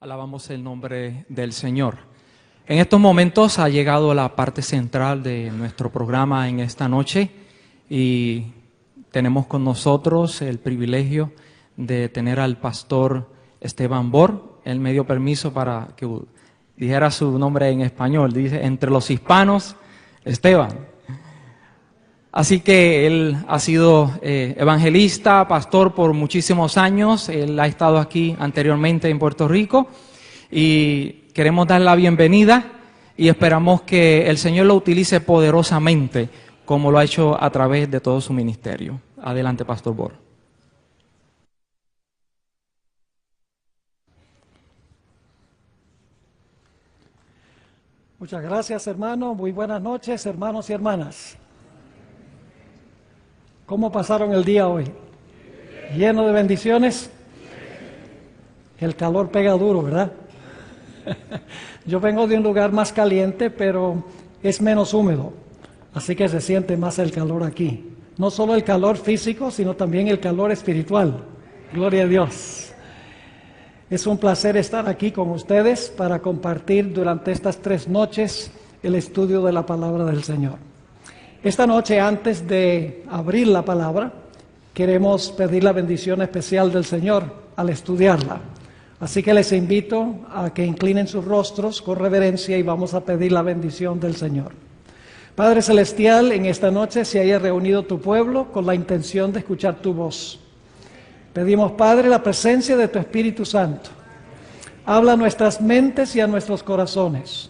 Alabamos el nombre del Señor. En estos momentos ha llegado la parte central de nuestro programa en esta noche y tenemos con nosotros el privilegio de tener al pastor Esteban Bor. Él me dio permiso para que dijera su nombre en español. Dice, entre los hispanos, Esteban. Así que él ha sido evangelista, pastor por muchísimos años. Él ha estado aquí anteriormente en Puerto Rico y queremos dar la bienvenida y esperamos que el Señor lo utilice poderosamente como lo ha hecho a través de todo su ministerio. Adelante, Pastor Bor. Muchas gracias, hermano. Muy buenas noches, hermanos y hermanas. ¿Cómo pasaron el día hoy? ¿Lleno de bendiciones? El calor pega duro, ¿verdad? Yo vengo de un lugar más caliente, pero es menos húmedo, así que se siente más el calor aquí. No solo el calor físico, sino también el calor espiritual. Gloria a Dios. Es un placer estar aquí con ustedes para compartir durante estas 3 noches el estudio de la palabra del Señor. Esta noche, antes de abrir la palabra, queremos pedir la bendición especial del Señor al estudiarla. Así que les invito a que inclinen sus rostros con reverencia y vamos a pedir la bendición del Señor. Padre Celestial, en esta noche se haya reunido tu pueblo con la intención de escuchar tu voz. Pedimos, Padre, la presencia de tu Espíritu Santo. Habla a nuestras mentes y a nuestros corazones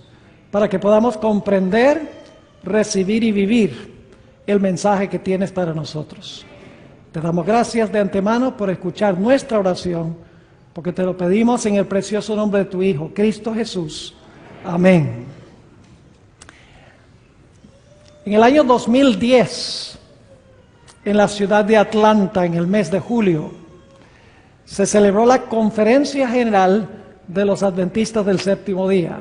para que podamos comprender, recibir y vivir el mensaje que tienes para nosotros. Te damos gracias de antemano por escuchar nuestra oración, porque te lo pedimos en el precioso nombre de tu Hijo, Cristo Jesús. Amén. En el año 2010, en la ciudad de Atlanta, en el mes de julio, se celebró la Conferencia General de los Adventistas del Séptimo Día.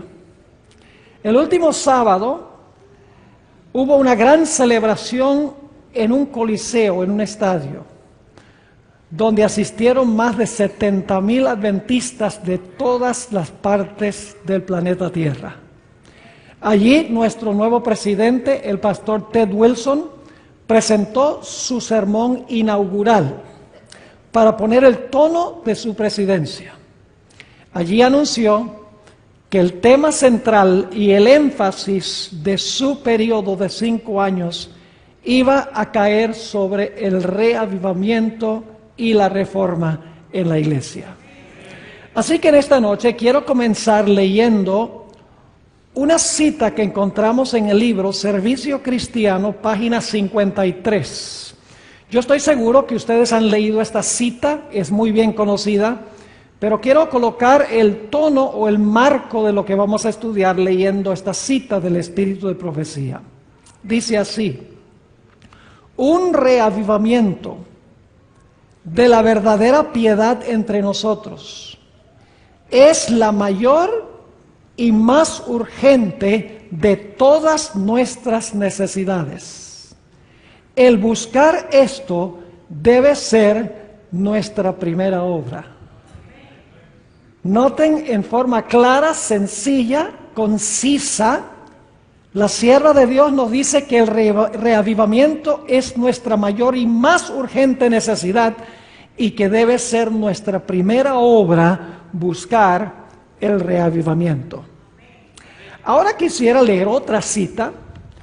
El último sábado, hubo una gran celebración en un coliseo, en un estadio, donde asistieron más de 70,000 adventistas de todas las partes del planeta Tierra. Allí nuestro nuevo presidente, el pastor Ted Wilson, presentó su sermón inaugural para poner el tono de su presidencia. Allí anunció que el tema central y el énfasis de su periodo de 5 años iba a caer sobre el reavivamiento y la reforma en la iglesia. Así que en esta noche quiero comenzar leyendo una cita que encontramos en el libro Servicio Cristiano, página 53. Yo estoy seguro que ustedes han leído esta cita, es muy bien conocida, pero quiero colocar el tono o el marco de lo que vamos a estudiar leyendo esta cita del Espíritu de Profecía. Dice así: un reavivamiento de la verdadera piedad entre nosotros es la mayor y más urgente de todas nuestras necesidades. El buscar esto debe ser nuestra primera obra. Noten en forma clara, sencilla, concisa, la sierva de Dios nos dice que el reavivamiento es nuestra mayor y más urgente necesidad y que debe ser nuestra primera obra buscar el reavivamiento. Ahora quisiera leer otra cita,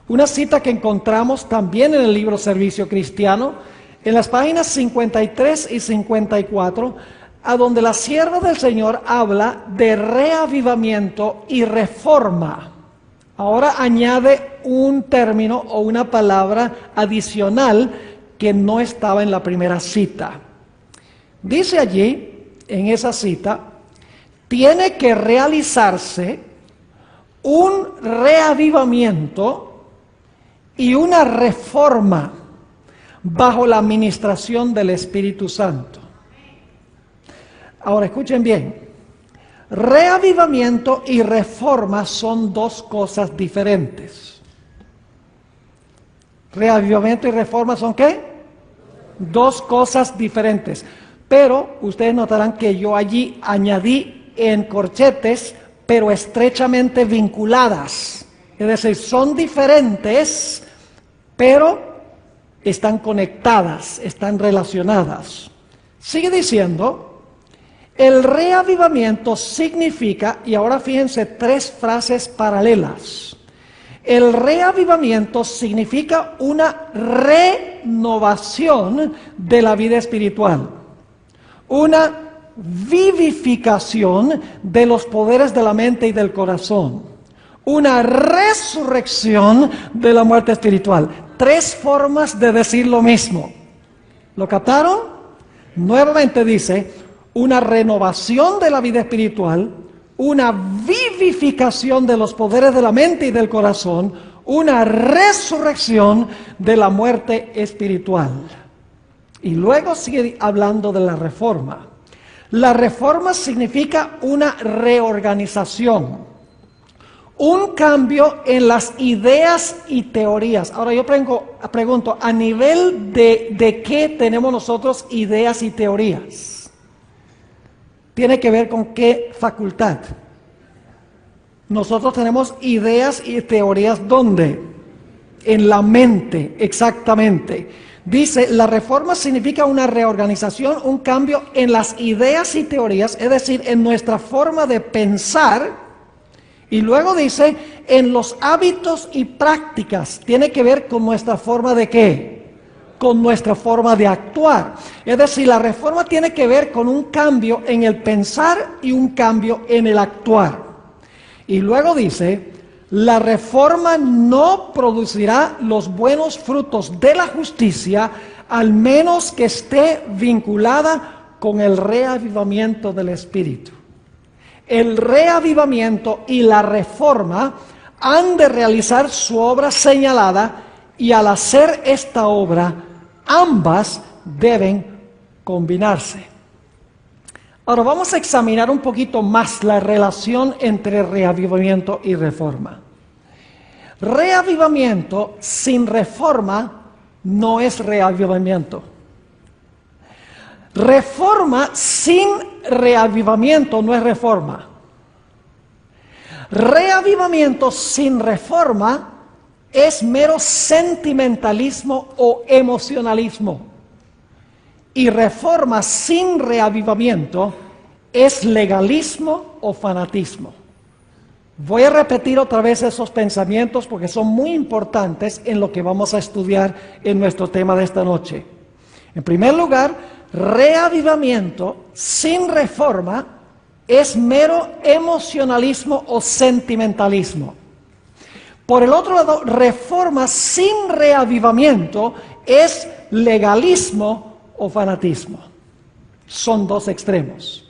una cita que encontramos también en el libro Servicio Cristiano, en las páginas 53 y 54, a donde la sierva del Señor habla de reavivamiento y reforma. Ahora añade un término o una palabra adicional que no estaba en la primera cita. Dice allí, en esa cita, tiene que realizarse un reavivamiento y una reforma bajo la administración del Espíritu Santo. Ahora escuchen bien, reavivamiento y reforma son 2 cosas diferentes. Reavivamiento y reforma son ¿qué? 2 cosas diferentes. Pero ustedes notarán que yo allí añadí en corchetes, pero estrechamente vinculadas. Es decir, son diferentes, pero están conectadas, están relacionadas. Sigue diciendo, el reavivamiento significa, y ahora fíjense 3 frases paralelas. El reavivamiento significa una renovación de la vida espiritual, una vivificación de los poderes de la mente y del corazón, una resurrección de la muerte espiritual. 3 formas de decir lo mismo. ¿Lo captaron? Nuevamente dice, una renovación de la vida espiritual, una vivificación de los poderes de la mente y del corazón, una resurrección de la muerte espiritual. Y luego sigue hablando de la reforma. La reforma significa una reorganización, un cambio en las ideas y teorías. Ahora yo pregunto, ¿a nivel de qué tenemos nosotros ideas y teorías? Tiene que ver con qué facultad. Nosotros tenemos ideas y teorías, ¿dónde? En la mente, exactamente. Dice, la reforma significa una reorganización, un cambio en las ideas y teorías, es decir, en nuestra forma de pensar. Y luego dice, en los hábitos y prácticas, tiene que ver con nuestra forma de ¿qué? Con nuestra forma de actuar. Es decir, la reforma tiene que ver con un cambio en el pensar y un cambio en el actuar. Y luego dice, la reforma no producirá los buenos frutos de la justicia, al menos que esté vinculada con el reavivamiento del Espíritu. El reavivamiento y la reforma han de realizar su obra señalada, y al hacer esta obra, ambas deben combinarse. Ahora vamos a examinar un poquito más la relación entre reavivamiento y reforma. Reavivamiento sin reforma no es reavivamiento. Reforma sin reavivamiento no es reforma. Reavivamiento sin reforma es mero sentimentalismo o emocionalismo. Y reforma sin reavivamiento es legalismo o fanatismo. Voy a repetir otra vez esos pensamientos porque son muy importantes en lo que vamos a estudiar en nuestro tema de esta noche. En primer lugar, reavivamiento sin reforma es mero emocionalismo o sentimentalismo. Por el otro lado, reforma sin reavivamiento es legalismo o fanatismo. Son 2 extremos.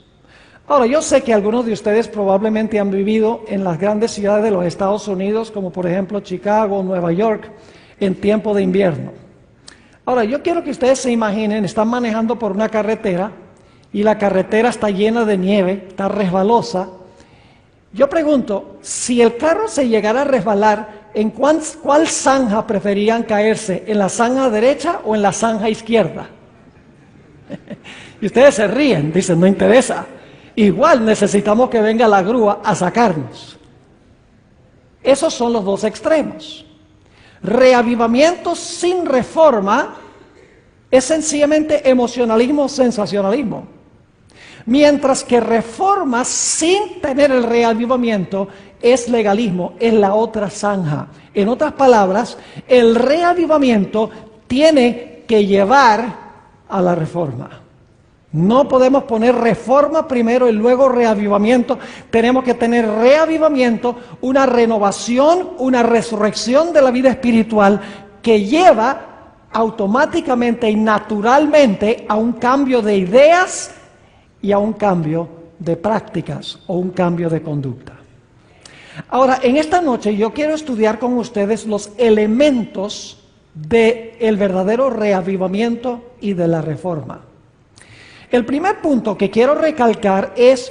Ahora, yo sé que algunos de ustedes probablemente han vivido en las grandes ciudades de los Estados Unidos, como por ejemplo Chicago, Nueva York, en tiempo de invierno. Ahora, yo quiero que ustedes se imaginen, están manejando por una carretera y la carretera está llena de nieve, está resbalosa. Yo pregunto, si el carro se llegara a resbalar, ¿en cuál zanja preferían caerse? ¿En la zanja derecha o en la zanja izquierda? Y ustedes se ríen, dicen, no interesa. Igual necesitamos que venga la grúa a sacarnos. Esos son los 2 extremos. Reavivamiento sin reforma es sencillamente emocionalismo o sensacionalismo. Mientras que reforma sin tener el reavivamiento es legalismo, es la otra zanja. En otras palabras, el reavivamiento tiene que llevar a la reforma. No podemos poner reforma primero y luego reavivamiento. Tenemos que tener reavivamiento, una renovación, una resurrección de la vida espiritual que lleva automáticamente y naturalmente a un cambio de ideas y a un cambio de prácticas o un cambio de conducta. Ahora, en esta noche yo quiero estudiar con ustedes los elementos del verdadero reavivamiento y de la reforma. El primer punto que quiero recalcar es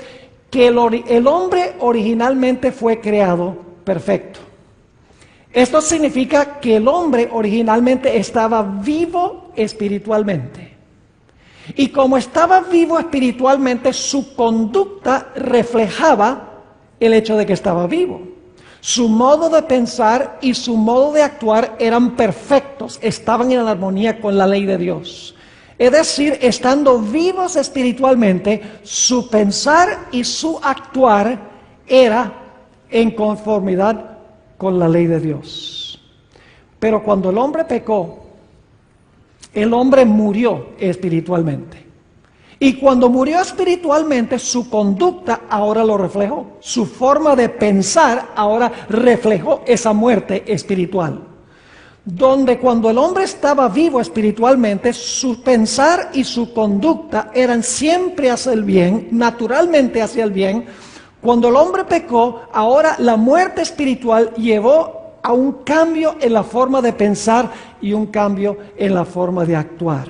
que el hombre originalmente fue creado perfecto. Esto significa que el hombre originalmente estaba vivo espiritualmente. Y como estaba vivo espiritualmente, su conducta reflejaba el hecho de que estaba vivo. Su modo de pensar y su modo de actuar eran perfectos, estaban en armonía con la ley de Dios. Es decir, estando vivos espiritualmente, su pensar y su actuar era en conformidad con la ley de Dios. Pero cuando el hombre pecó, el hombre murió espiritualmente. Y cuando murió espiritualmente, su conducta ahora lo reflejó. Su forma de pensar ahora reflejó esa muerte espiritual. Donde cuando el hombre estaba vivo espiritualmente, su pensar y su conducta eran siempre hacia el bien, naturalmente hacia el bien. Cuando el hombre pecó, ahora la muerte espiritual llevó a un cambio en la forma de pensar y un cambio en la forma de actuar.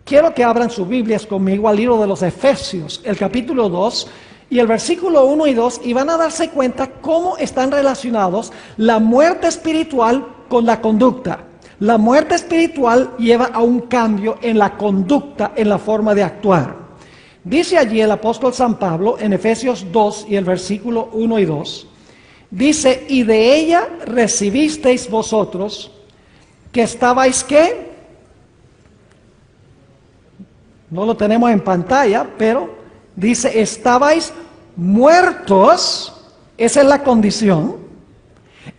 Quiero que abran sus Biblias conmigo al libro de los Efesios, el capítulo 2 y el versículo 1 y 2, y van a darse cuenta cómo están relacionados la muerte espiritual con la conducta. La muerte espiritual lleva a un cambio en la conducta, en la forma de actuar. Dice allí el apóstol San Pablo en Efesios 2 y el versículo 1 y 2, dice, y de ella recibisteis vosotros, que estabais, ¿qué? No lo tenemos en pantalla, pero dice, estabais muertos, esa es la condición,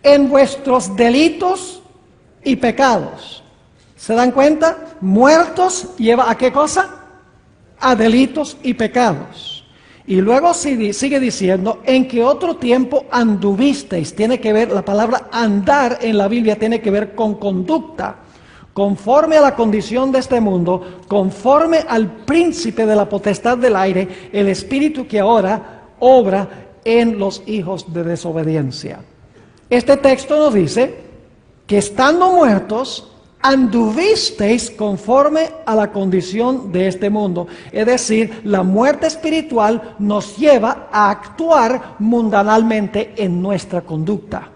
en vuestros delitos y pecados. ¿Se dan cuenta? Muertos lleva ¿a qué cosa? A delitos y pecados. Y luego sigue diciendo, en que otro tiempo anduvisteis. Tiene que ver, la palabra andar en la Biblia tiene que ver con conducta, conforme a la condición de este mundo, conforme al príncipe de la potestad del aire, el espíritu que ahora obra en los hijos de desobediencia. Este texto nos dice que estando muertos, anduvisteis conforme a la condición de este mundo. Es decir, la muerte espiritual nos lleva a actuar mundanalmente en nuestra conducta.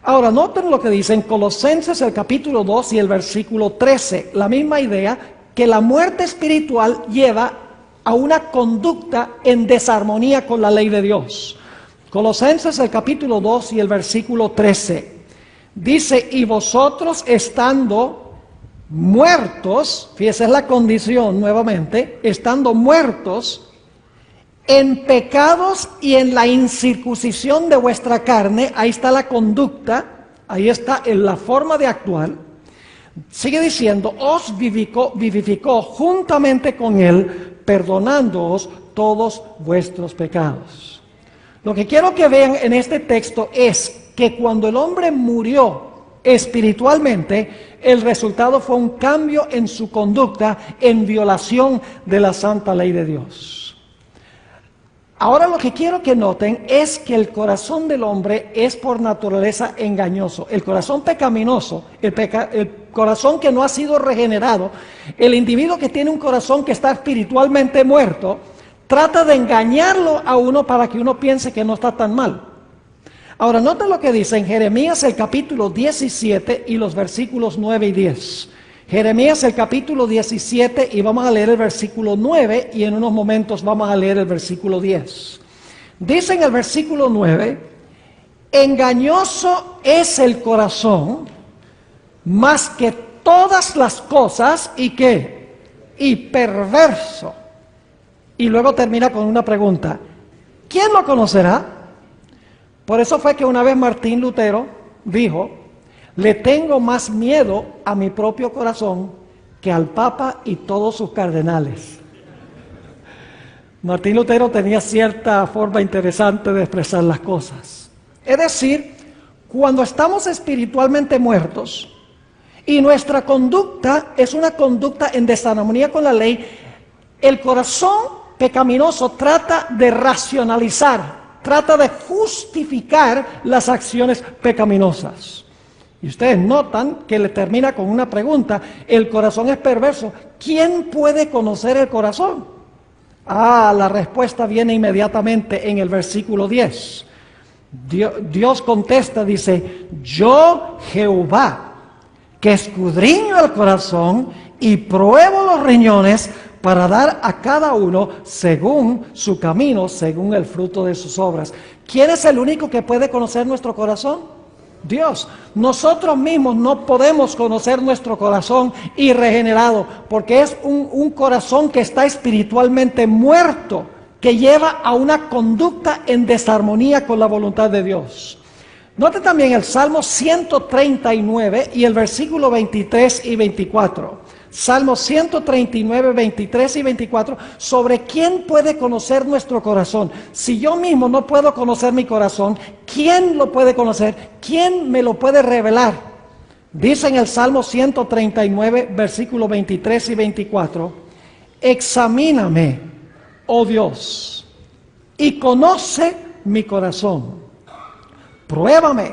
Ahora, noten lo que dice en Colosenses el capítulo 2 y el versículo 13. La misma idea, que la muerte espiritual lleva a una conducta en desarmonía con la ley de Dios. Colosenses el capítulo 2 y el versículo 13. Dice, y vosotros estando muertos, fíjese es la condición nuevamente, estando muertos en pecados y en la incircuncisión de vuestra carne, ahí está la conducta, ahí está en la forma de actuar. Sigue diciendo, os vivificó juntamente con él, perdonándoos todos vuestros pecados. Lo que quiero que vean en este texto es que cuando el hombre murió espiritualmente, el resultado fue un cambio en su conducta en violación de la santa ley de Dios. Ahora lo que quiero que noten es que el corazón del hombre es por naturaleza engañoso. El corazón pecaminoso, el corazón que no ha sido regenerado, el individuo que tiene un corazón que está espiritualmente muerto, trata de engañarlo a uno para que uno piense que no está tan mal. Ahora, noten lo que dice en Jeremías el capítulo 17 y los versículos 9 y 10. Jeremías el capítulo 17 y vamos a leer el versículo 9 y en unos momentos vamos a leer el versículo 10. Dice en el versículo 9, engañoso es el corazón más que todas las cosas y ¿qué? Y perverso. Y luego termina con una pregunta, ¿quién lo conocerá? Por eso fue que una vez Martín Lutero dijo, le tengo más miedo a mi propio corazón que al Papa y todos sus cardenales. Martín Lutero tenía cierta forma interesante de expresar las cosas. Es decir, cuando estamos espiritualmente muertos y nuestra conducta es una conducta en desarmonía con la ley, el corazón pecaminoso trata de racionalizar, trata de justificar las acciones pecaminosas. Y ustedes notan que le termina con una pregunta, el corazón es perverso. ¿Quién puede conocer el corazón? La respuesta viene inmediatamente en el versículo 10. Dios contesta, dice, yo Jehová, que escudriño el corazón y pruebo los riñones para dar a cada uno según su camino, según el fruto de sus obras. ¿Quién es el único que puede conocer nuestro corazón? Dios. Nosotros mismos no podemos conocer nuestro corazón irregenerado, porque es un corazón que está espiritualmente muerto, que lleva a una conducta en desarmonía con la voluntad de Dios. Note también el Salmo 139 y el versículo 23 y 24. Salmo 139, 23 y 24, sobre quién puede conocer nuestro corazón. Si yo mismo no puedo conocer mi corazón, ¿quién lo puede conocer? ¿Quién me lo puede revelar? Dice en el Salmo 139, versículo 23 y 24, examíname, oh Dios, y conoce mi corazón. Pruébame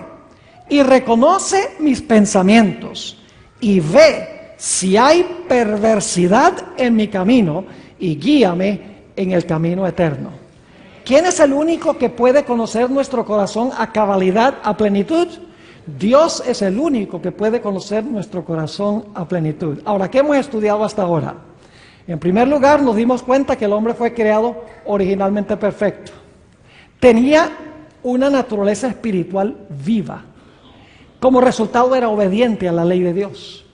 y reconoce mis pensamientos y ve si hay perversidad en mi camino y guíame en el camino eterno. ¿Quién es el único que puede conocer nuestro corazón a cabalidad, a plenitud? Dios es el único que puede conocer nuestro corazón a plenitud. Ahora, ¿qué hemos estudiado hasta ahora? En primer lugar, nos dimos cuenta que el hombre fue creado originalmente perfecto. Tenía una naturaleza espiritual viva. Como resultado era obediente a la ley de Dios.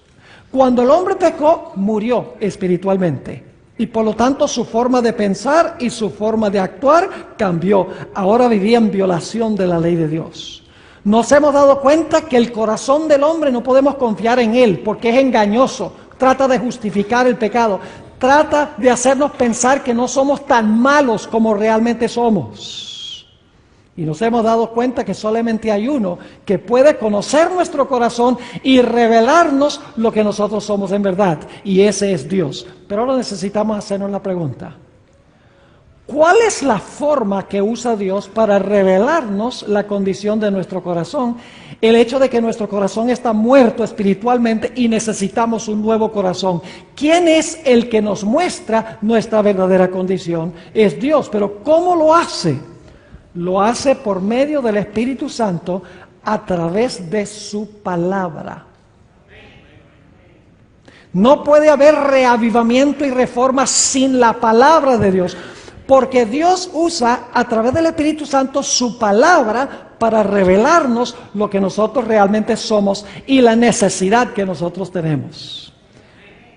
Cuando el hombre pecó, murió espiritualmente. Y por lo tanto su forma de pensar y su forma de actuar cambió. Ahora vivía en violación de la ley de Dios. Nos hemos dado cuenta que el corazón del hombre no podemos confiar en él porque es engañoso. Trata de justificar el pecado. Trata de hacernos pensar que no somos tan malos como realmente somos. Y nos hemos dado cuenta que solamente hay uno que puede conocer nuestro corazón y revelarnos lo que nosotros somos en verdad. Y ese es Dios. Pero ahora necesitamos hacernos la pregunta. ¿Cuál es la forma que usa Dios para revelarnos la condición de nuestro corazón? El hecho de que nuestro corazón está muerto espiritualmente y necesitamos un nuevo corazón. ¿Quién es el que nos muestra nuestra verdadera condición? Es Dios. Pero ¿cómo lo hace? Lo hace por medio del Espíritu Santo a través de su palabra. No puede haber reavivamiento y reforma sin la palabra de Dios, porque Dios usa a través del Espíritu Santo su palabra para revelarnos lo que nosotros realmente somos y la necesidad que nosotros tenemos.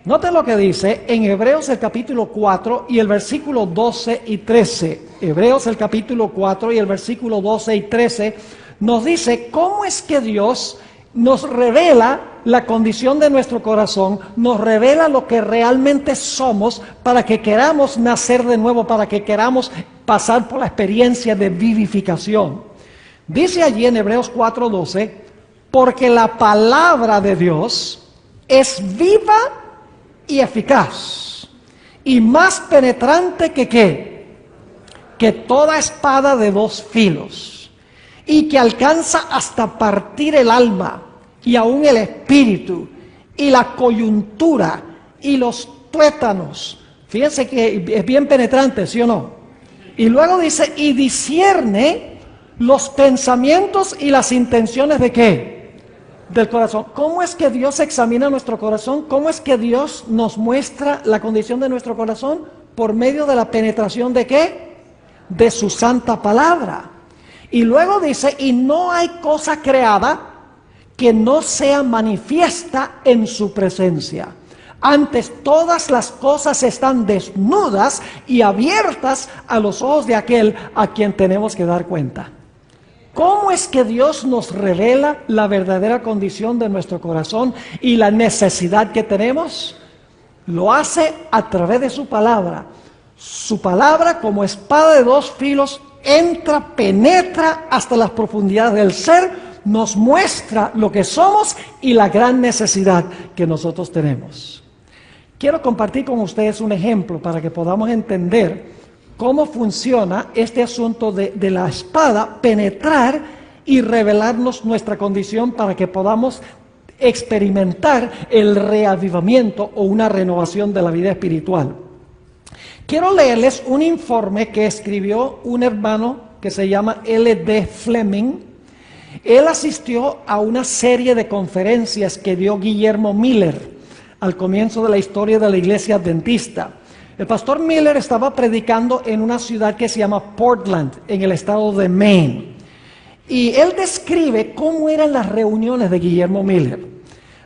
Noten lo que dice en Hebreos el capítulo 4 y el versículo 12 y 13. Hebreos el capítulo 4 y el versículo 12 y 13 nos dice cómo es que Dios nos revela la condición de nuestro corazón, nos revela lo que realmente somos para que queramos nacer de nuevo, para que queramos pasar por la experiencia de vivificación. Dice allí en Hebreos 4:12, porque la palabra de Dios es viva y eficaz, y más penetrante que ¿qué? Que toda espada de dos filos, y que alcanza hasta partir el alma, y aún el espíritu, y la coyuntura, y los tuétanos. Fíjense que es bien penetrante, ¿sí o no? Y luego dice, y discierne los pensamientos y las intenciones ¿de qué? Del corazón. ¿Cómo es que Dios examina nuestro corazón? ¿Cómo es que Dios nos muestra la condición de nuestro corazón? Por medio de la penetración ¿de qué? De su santa palabra. Y luego dice, y no hay cosa creada que no sea manifiesta en su presencia. Antes todas las cosas están desnudas y abiertas a los ojos de aquel a quien tenemos que dar cuenta. ¿Cómo es que Dios nos revela la verdadera condición de nuestro corazón y la necesidad que tenemos? Lo hace a través de su palabra. Su palabra, como espada de dos filos, entra, penetra hasta las profundidades del ser, nos muestra lo que somos y la gran necesidad que nosotros tenemos. Quiero compartir con ustedes un ejemplo para que podamos entender cómo funciona este asunto de la espada, penetrar y revelarnos nuestra condición para que podamos experimentar el reavivamiento o una renovación de la vida espiritual. Quiero leerles un informe que escribió un hermano que se llama L.D. Fleming. Él asistió a una serie de conferencias que dio Guillermo Miller al comienzo de la historia de la iglesia adventista. El pastor Miller estaba predicando en una ciudad que se llama Portland, en el estado de Maine. Y él describe cómo eran las reuniones de Guillermo Miller.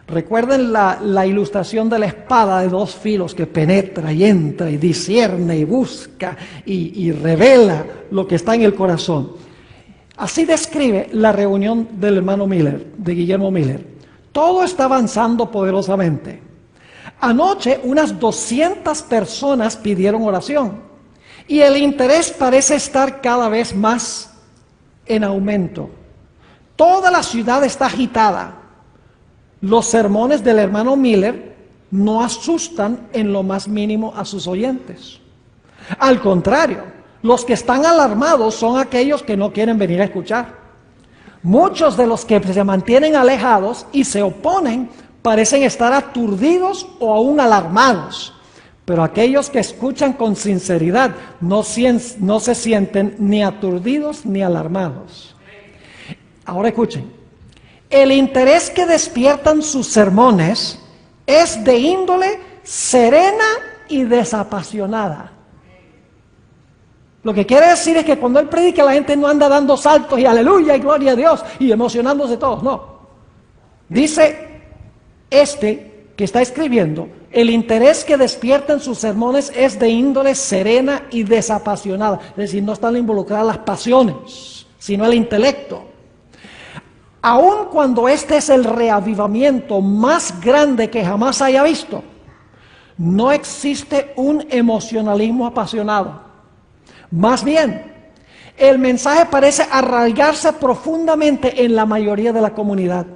Recuerden la ilustración de la espada de dos filos que penetra y entra y discierne y busca y revela lo que está en el corazón. Así describe la reunión del hermano Miller, de Guillermo Miller. Todo está avanzando poderosamente. Anoche unas 200 personas pidieron oración y el interés parece estar cada vez más en aumento. Toda la ciudad está agitada. Los sermones del hermano Miller no asustan en lo más mínimo a sus oyentes. Al contrario, los que están alarmados son aquellos que no quieren venir a escuchar. Muchos de los que se mantienen alejados y se oponen parecen estar aturdidos o aún alarmados. Pero aquellos que escuchan con sinceridad no se sienten ni aturdidos ni alarmados. Ahora escuchen. El interés que despiertan sus sermones es de índole serena y desapasionada. Lo que quiere decir es que cuando él predica la gente no anda dando saltos y aleluya y gloria a Dios y emocionándose todos, no. Dice que está escribiendo, el interés que despierta en sus sermones es de índole serena y desapasionada. Es decir, no están involucradas las pasiones, sino el intelecto. Aun cuando este es el reavivamiento más grande que jamás haya visto, no existe un emocionalismo apasionado. Más bien, el mensaje parece arraigarse profundamente en la mayoría de la comunidad.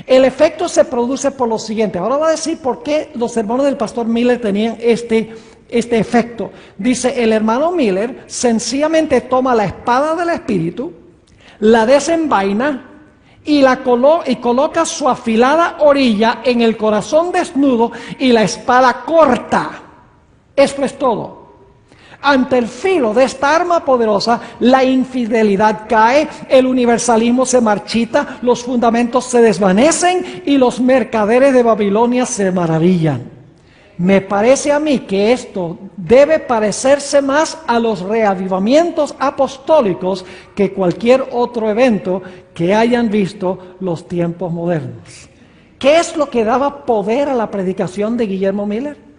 El efecto se produce por lo siguiente. Ahora va a decir por qué los sermones del pastor Miller tenían este efecto. Dice, el hermano Miller sencillamente toma la espada del Espíritu, la desenvaina y coloca su afilada orilla en el corazón desnudo y la espada corta. Esto es todo. Ante el filo de esta arma poderosa, la infidelidad cae, el universalismo se marchita, los fundamentos se desvanecen y los mercaderes de Babilonia se maravillan. Me parece a mí que esto debe parecerse más a los reavivamientos apostólicos que cualquier otro evento que hayan visto los tiempos modernos. ¿Qué es lo que daba poder a la predicación de Guillermo Miller?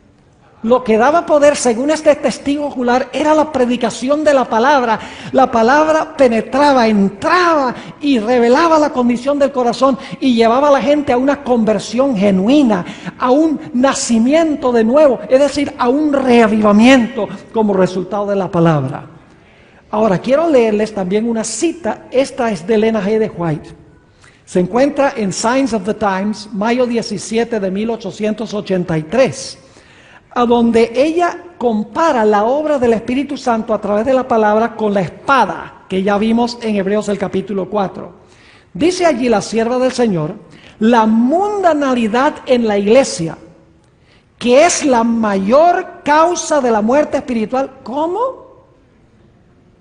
Lo que daba poder, según este testigo ocular, era la predicación de la palabra. La palabra penetraba, entraba y revelaba la condición del corazón y llevaba a la gente a una conversión genuina, a un nacimiento de nuevo, es decir, a un reavivamiento como resultado de la palabra. Ahora, quiero leerles también una cita. Esta es de Elena G. de White. Se encuentra en Signs of the Times, mayo 17 de 1883. A donde ella compara la obra del Espíritu Santo a través de la palabra con la espada que ya vimos en Hebreos el capítulo 4. Dice allí la sierva del Señor, la mundanalidad en la iglesia, que es la mayor causa de la muerte espiritual. ¿Cómo?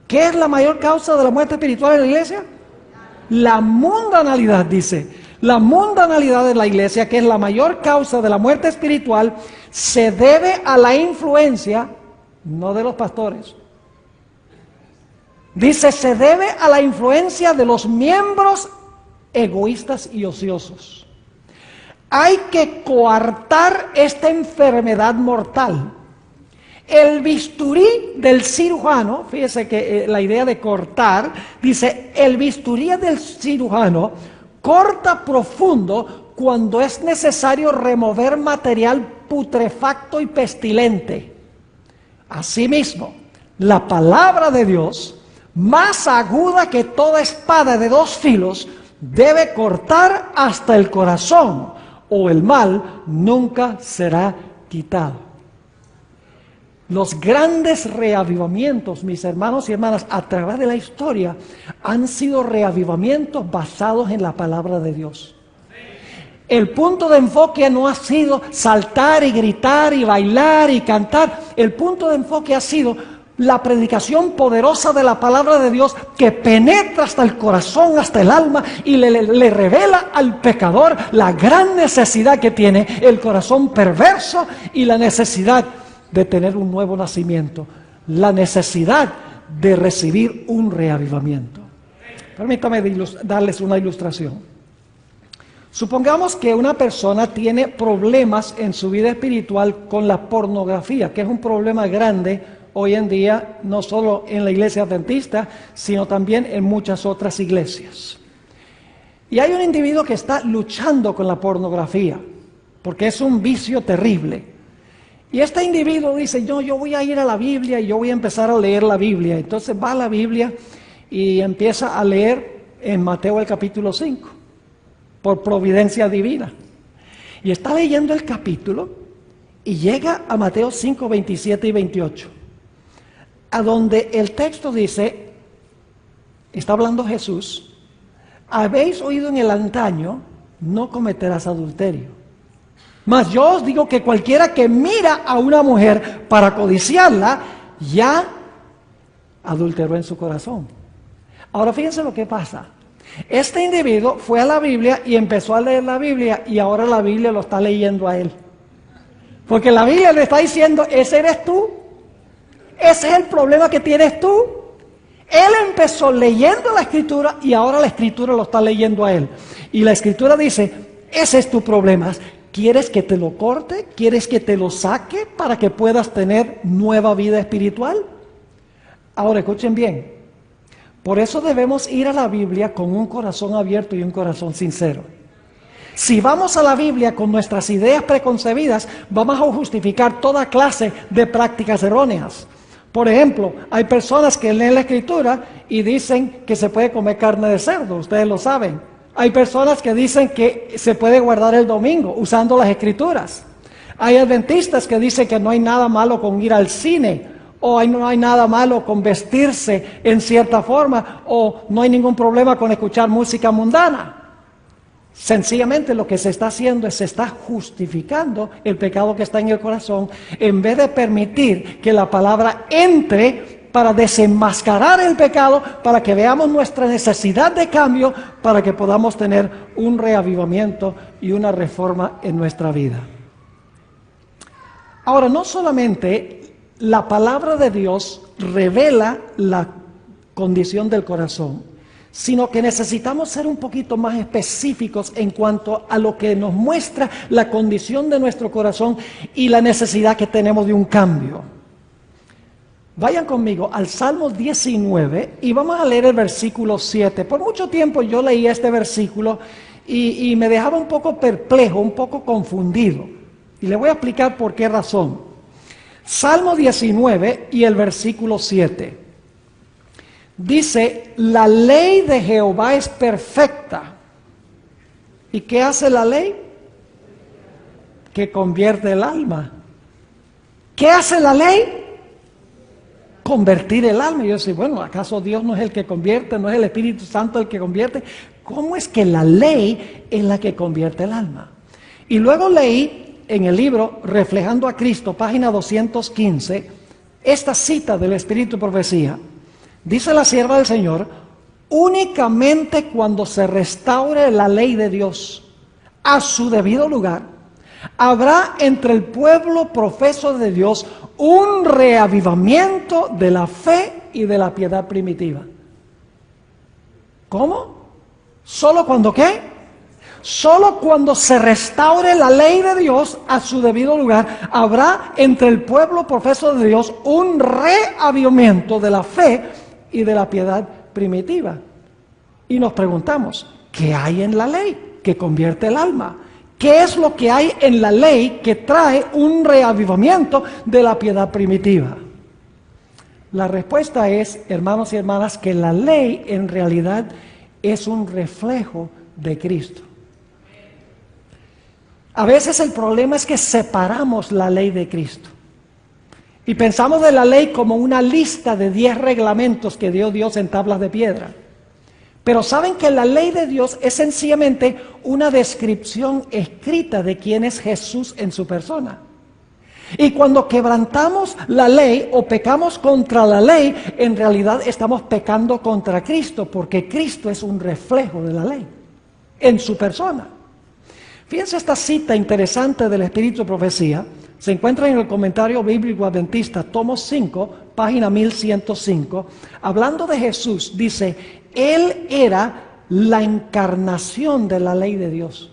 ¿Qué es la mayor causa de la muerte espiritual en la iglesia? La mundanalidad, dice. La mundanalidad de la iglesia, que es la mayor causa de la muerte espiritual, se debe a la influencia, no de los pastores. Dice, se debe a la influencia de los miembros egoístas y ociosos. Hay que coartar esta enfermedad mortal. El bisturí del cirujano, fíjese que la idea de cortar, dice, el bisturí del cirujano corta profundo cuando es necesario remover material putrefacto y pestilente. Asimismo, la palabra de Dios, más aguda que toda espada de dos filos, debe cortar hasta el corazón, o el mal nunca será quitado. Los grandes reavivamientos, mis hermanos y hermanas, a través de la historia, han sido reavivamientos basados en la palabra de Dios. El punto de enfoque no ha sido saltar y gritar y bailar y cantar. El punto de enfoque ha sido la predicación poderosa de la palabra de Dios que penetra hasta el corazón, hasta el alma y le revela al pecador la gran necesidad que tiene el corazón perverso y la necesidad de tener un nuevo nacimiento, la necesidad de recibir un reavivamiento. Permítame darles una ilustración. Supongamos que una persona tiene problemas en su vida espiritual con la pornografía, que es un problema grande hoy en día, no solo en la iglesia adventista, sino también en muchas otras iglesias. Y hay un individuo que está luchando con la pornografía, porque es un vicio terrible. Y este individuo dice, yo voy a ir a la Biblia y yo voy a empezar a leer la Biblia. Entonces va a la Biblia y empieza a leer en Mateo el capítulo 5, por providencia divina. Y está leyendo el capítulo y llega a Mateo 5, 27 y 28. A donde el texto dice, está hablando Jesús, habéis oído en el antaño, no cometerás adulterio. Mas yo os digo que cualquiera que mira a una mujer para codiciarla, ya adulteró en su corazón. Ahora fíjense lo que pasa. Este individuo fue a la Biblia y empezó a leer la Biblia y ahora la Biblia lo está leyendo a él. Porque la Biblia le está diciendo, ese eres tú. Ese es el problema que tienes tú. Él empezó leyendo la Escritura y ahora la Escritura lo está leyendo a él. Y la Escritura dice, ese es tu problema. ¿Quieres que te lo corte? ¿Quieres que te lo saque para que puedas tener nueva vida espiritual? Ahora escuchen bien. Por eso debemos ir a la Biblia con un corazón abierto y un corazón sincero. Si vamos a la Biblia con nuestras ideas preconcebidas, vamos a justificar toda clase de prácticas erróneas. Por ejemplo, hay personas que leen la Escritura y dicen que se puede comer carne de cerdo, ustedes lo saben. Hay personas que dicen que se puede guardar el domingo usando las Escrituras. Hay adventistas que dicen que no hay nada malo con ir al cine, o no hay nada malo con vestirse en cierta forma, o no hay ningún problema con escuchar música mundana. Sencillamente lo que se está haciendo es se está justificando el pecado que está en el corazón en vez de permitir que la palabra entre para desenmascarar el pecado, para que veamos nuestra necesidad de cambio, para que podamos tener un reavivamiento y una reforma en nuestra vida. Ahora, no solamente la palabra de Dios revela la condición del corazón, sino que necesitamos ser un poquito más específicos en cuanto a lo que nos muestra la condición de nuestro corazón y la necesidad que tenemos de un cambio. Vayan conmigo al Salmo 19 y vamos a leer el versículo 7. Por mucho tiempo yo leía este versículo y me dejaba un poco perplejo, un poco confundido. Y le voy a explicar por qué razón. Salmo 19 y el versículo 7. Dice, la ley de Jehová es perfecta. ¿Y qué hace la ley? Que convierte el alma. ¿Qué hace la ley? Convertir el alma. Y yo decía, bueno, ¿acaso Dios no es el que convierte? ¿No es el Espíritu Santo el que convierte? ¿Cómo es que la ley es la que convierte el alma? Y luego leí en el libro Reflejando a Cristo, página 215, esta cita del Espíritu y Profecía. Dice la sierva del Señor, únicamente cuando se restaure la ley de Dios a su debido lugar, habrá entre el pueblo profeso de Dios un reavivamiento de la fe y de la piedad primitiva. ¿Cómo? ¿Solo cuando qué? Solo cuando se restaure la ley de Dios a su debido lugar, habrá entre el pueblo profeso de Dios un reavivamiento de la fe y de la piedad primitiva. Y nos preguntamos, ¿qué hay en la ley que convierte el alma? ¿Qué es lo que hay en la ley que trae un reavivamiento de la piedad primitiva? La respuesta es, hermanos y hermanas, que la ley en realidad es un reflejo de Cristo. A veces el problema es que separamos la ley de Cristo. Y pensamos de la ley como una lista de 10 reglamentos que dio Dios en tablas de piedra. Pero saben que la ley de Dios es sencillamente una descripción escrita de quién es Jesús en su persona. Y cuando quebrantamos la ley o pecamos contra la ley, en realidad estamos pecando contra Cristo, porque Cristo es un reflejo de la ley en su persona. Fíjense esta cita interesante del Espíritu de Profecía. Se encuentra en el Comentario Bíblico Adventista, tomo 5, página 1105. Hablando de Jesús, dice, Él era la encarnación de la ley de Dios.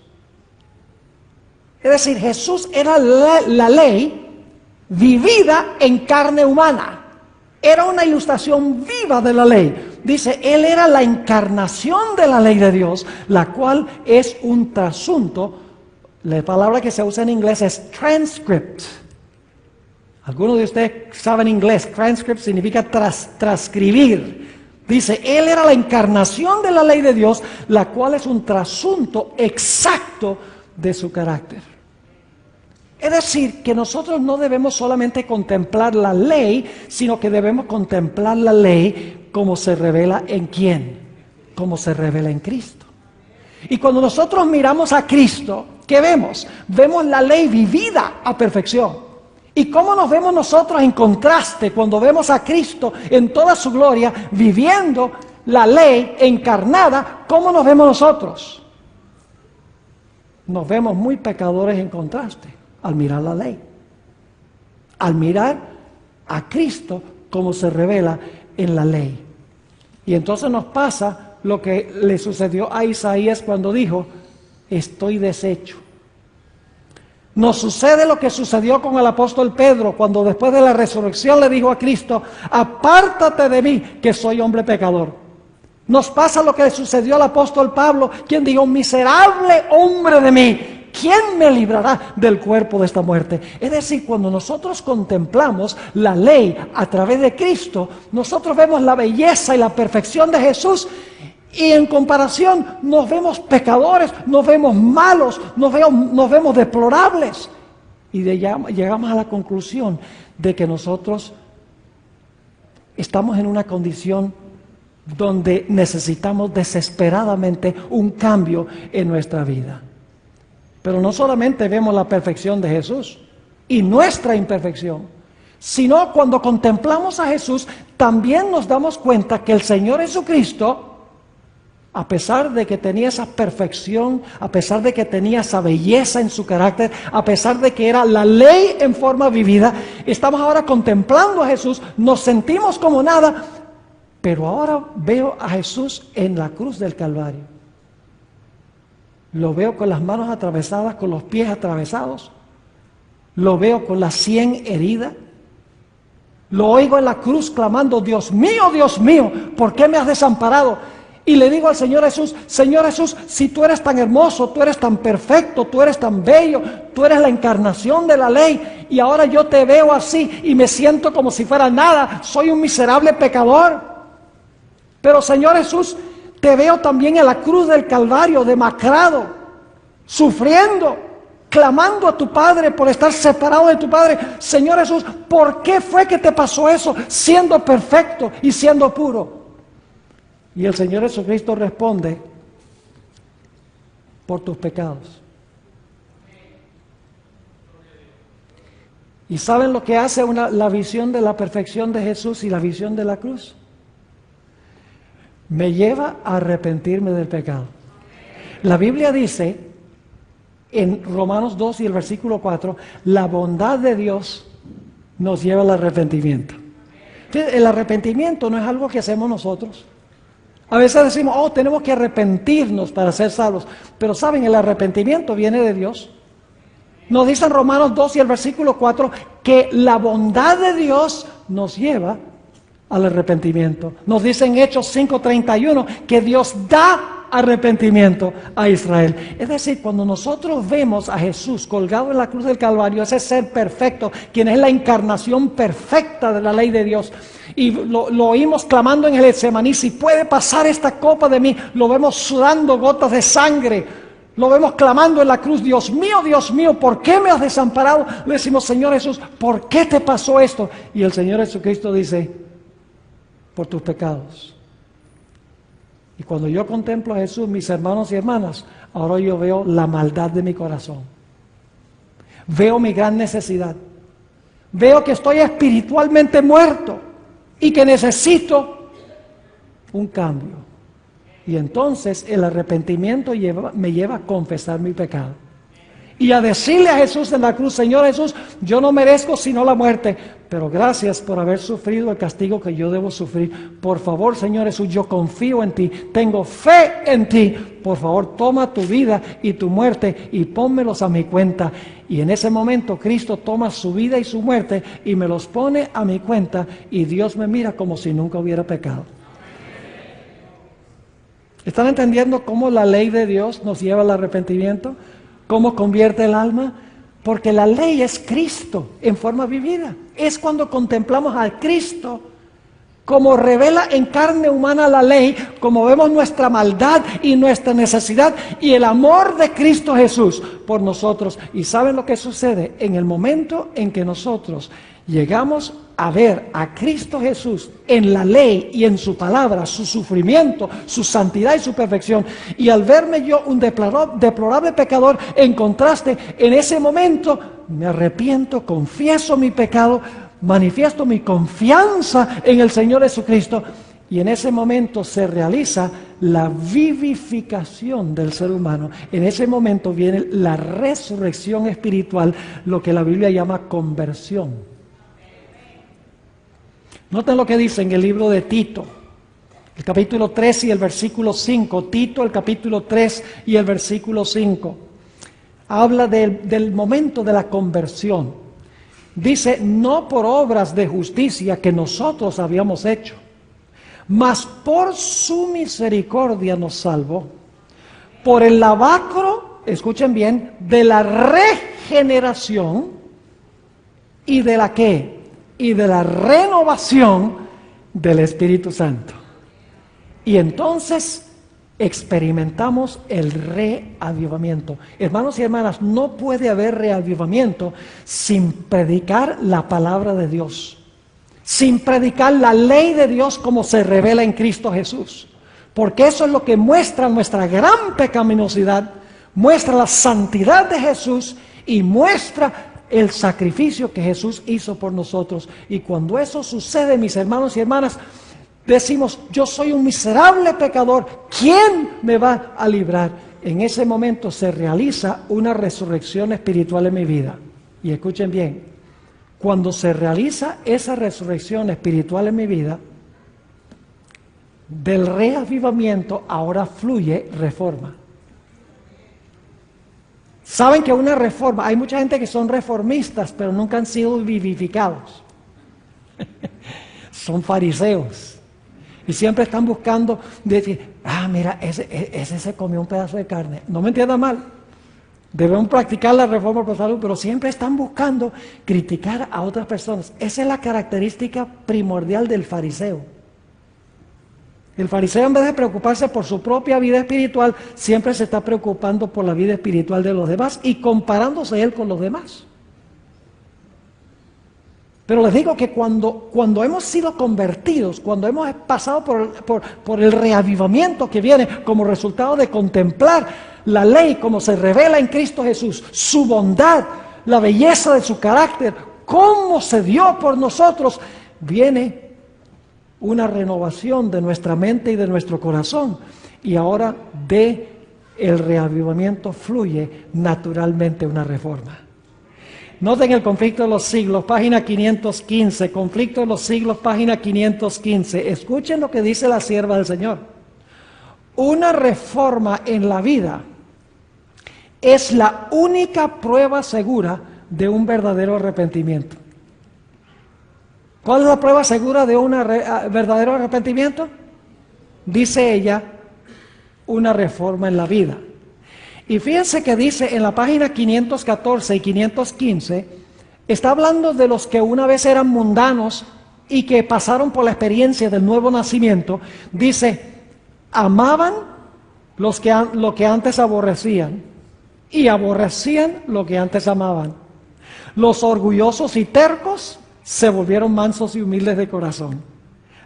Es decir, Jesús era la ley vivida en carne humana. Era una ilustración viva de la ley. Dice, Él era la encarnación de la ley de Dios, la cual es un trasunto. La palabra que se usa en inglés es transcript. Algunos de ustedes saben inglés. Transcript significa transcribir. Dice, Él era la encarnación de la ley de Dios, la cual es un trasunto exacto de su carácter. Es decir, que nosotros no debemos solamente contemplar la ley, sino que debemos contemplar la ley como se revela en ¿quién? Como se revela en Cristo. Y cuando nosotros miramos a Cristo, ¿qué vemos? Vemos la ley vivida a perfección. ¿Y cómo nos vemos nosotros en contraste cuando vemos a Cristo en toda su gloria, viviendo la ley encarnada? ¿Cómo nos vemos nosotros? Nos vemos muy pecadores en contraste al mirar la ley. Al mirar a Cristo como se revela en la ley. Y entonces nos pasa lo que le sucedió a Isaías cuando dijo, estoy deshecho. Nos sucede lo que sucedió con el apóstol Pedro cuando después de la resurrección le dijo a Cristo, apártate de mí que soy hombre pecador. Nos pasa lo que le sucedió al apóstol Pablo, quien dijo, miserable hombre de mí, ¿quién me librará del cuerpo de esta muerte? Es decir, cuando nosotros contemplamos la ley a través de Cristo, nosotros vemos la belleza y la perfección de Jesús. Y en comparación nos vemos pecadores, nos vemos malos, nos vemos deplorables. Y llegamos a la conclusión de que nosotros estamos en una condición donde necesitamos desesperadamente un cambio en nuestra vida. Pero no solamente vemos la perfección de Jesús y nuestra imperfección, sino cuando contemplamos a Jesús, también nos damos cuenta que el Señor Jesucristo, a pesar de que tenía esa perfección, a pesar de que tenía esa belleza en su carácter, a pesar de que era la ley en forma vivida, estamos ahora contemplando a Jesús, nos sentimos como nada, pero ahora veo a Jesús en la cruz del Calvario. Lo veo con las manos atravesadas, con los pies atravesados, lo veo con la sien herida, lo oigo en la cruz clamando, Dios mío, ¿por qué me has desamparado? Y le digo al Señor Jesús, si tú eres tan hermoso, tú eres tan perfecto, tú eres tan bello, tú eres la encarnación de la ley, y ahora yo te veo así y me siento como si fuera nada, soy un miserable pecador. Pero Señor Jesús, te veo también en la cruz del Calvario, demacrado, sufriendo, clamando a tu Padre por estar separado de tu Padre. Señor Jesús, ¿por qué fue que te pasó eso siendo perfecto y siendo puro? Y el Señor Jesucristo responde, por tus pecados. ¿Y saben lo que hace la visión de la perfección de Jesús y la visión de la cruz? Me lleva a arrepentirme del pecado. La Biblia dice, en Romanos 2 y el versículo 4, la bondad de Dios nos lleva al arrepentimiento. Entonces, el arrepentimiento no es algo que hacemos nosotros. A veces decimos, tenemos que arrepentirnos para ser salvos. Pero saben, el arrepentimiento viene de Dios. Nos dice en Romanos 2 y el versículo 4 que la bondad de Dios nos lleva al arrepentimiento. Nos dice en Hechos 5:31 que Dios da arrepentimiento a Israel. Es decir, cuando nosotros vemos a Jesús colgado en la cruz del Calvario, ese ser perfecto, quien es la encarnación perfecta de la ley de Dios, y lo oímos clamando en el Getsemaní, si puede pasar esta copa de mí, lo vemos sudando gotas de sangre, lo vemos clamando en la cruz, Dios mío, ¿por qué me has desamparado? Le decimos, Señor Jesús, ¿por qué te pasó esto? Y el Señor Jesucristo dice, por tus pecados. Y cuando yo contemplo a Jesús, mis hermanos y hermanas, ahora yo veo la maldad de mi corazón. Veo mi gran necesidad. Veo que estoy espiritualmente muerto y que necesito un cambio. Y entonces el arrepentimiento me lleva a confesar mi pecado. Y a decirle a Jesús en la cruz: Señor Jesús, yo no merezco sino la muerte, pero gracias por haber sufrido el castigo que yo debo sufrir. Por favor, Señor Jesús, yo confío en ti, tengo fe en ti. Por favor, toma tu vida y tu muerte y pónmelos a mi cuenta. Y en ese momento Cristo toma su vida y su muerte y me los pone a mi cuenta, y Dios me mira como si nunca hubiera pecado. ¿Están entendiendo cómo la ley de Dios nos lleva al arrepentimiento? ¿Cómo convierte el alma? Porque la ley es Cristo en forma vivida. Es cuando contemplamos al Cristo como revela en carne humana la ley, como vemos nuestra maldad y nuestra necesidad y el amor de Cristo Jesús por nosotros. ¿Y saben lo que sucede? En el momento en que nosotros llegamos a ver a Cristo Jesús en la ley y en su palabra, su sufrimiento, su santidad y su perfección, y al verme yo un deplorable pecador, en contraste, en ese momento me arrepiento, confieso mi pecado, manifiesto mi confianza en el Señor Jesucristo, y en ese momento se realiza la vivificación del ser humano. En ese momento viene la resurrección espiritual, lo que la Biblia llama conversión. Noten lo que dice en el libro de Tito, el capítulo 3 y el versículo 5. Tito, el capítulo 3 y el versículo 5. Habla del momento de la conversión. Dice: no por obras de justicia que nosotros habíamos hecho, mas por su misericordia nos salvó, por el lavacro, escuchen bien, de la regeneración y de la ¿qué? Y de la renovación del Espíritu Santo. Y entonces experimentamos el reavivamiento. Hermanos y hermanas, no puede haber reavivamiento sin predicar la palabra de Dios, sin predicar la ley de Dios como se revela en Cristo Jesús, porque eso es lo que muestra nuestra gran pecaminosidad, muestra la santidad de Jesús y muestra el sacrificio que Jesús hizo por nosotros. Y cuando eso sucede, mis hermanos y hermanas, decimos: yo soy un miserable pecador, ¿quién me va a librar? En ese momento se realiza una resurrección espiritual en mi vida. Y escuchen bien, cuando se realiza esa resurrección espiritual en mi vida, del reavivamiento ahora fluye reforma. Saben que una reforma, hay mucha gente que son reformistas, pero nunca han sido vivificados. Son fariseos. Y siempre están buscando decir: mira, ese se comió un pedazo de carne. No me entiendan mal. Debemos practicar la reforma por salud, pero siempre están buscando criticar a otras personas. Esa es la característica primordial del fariseo. El fariseo, en vez de preocuparse por su propia vida espiritual, siempre se está preocupando por la vida espiritual de los demás y comparándose él con los demás. Pero les digo que cuando hemos sido convertidos, cuando hemos pasado por el reavivamiento que viene como resultado de contemplar la ley como se revela en Cristo Jesús, su bondad, la belleza de su carácter, cómo se dio por nosotros, viene una renovación de nuestra mente y de nuestro corazón. Y ahora de el reavivamiento fluye naturalmente una reforma. Noten el conflicto de los siglos, página 515, conflicto de los siglos, página 515. Escuchen lo que dice la sierva del Señor. Una reforma en la vida es la única prueba segura de un verdadero arrepentimiento. ¿Cuál es la prueba segura de un verdadero arrepentimiento? Dice ella: una reforma en la vida. Y fíjense que dice en la página 514 y 515, está hablando de los que una vez eran mundanos y que pasaron por la experiencia del nuevo nacimiento. Dice: amaban lo que antes aborrecían y aborrecían lo que antes amaban. Los orgullosos y tercos se volvieron mansos y humildes de corazón.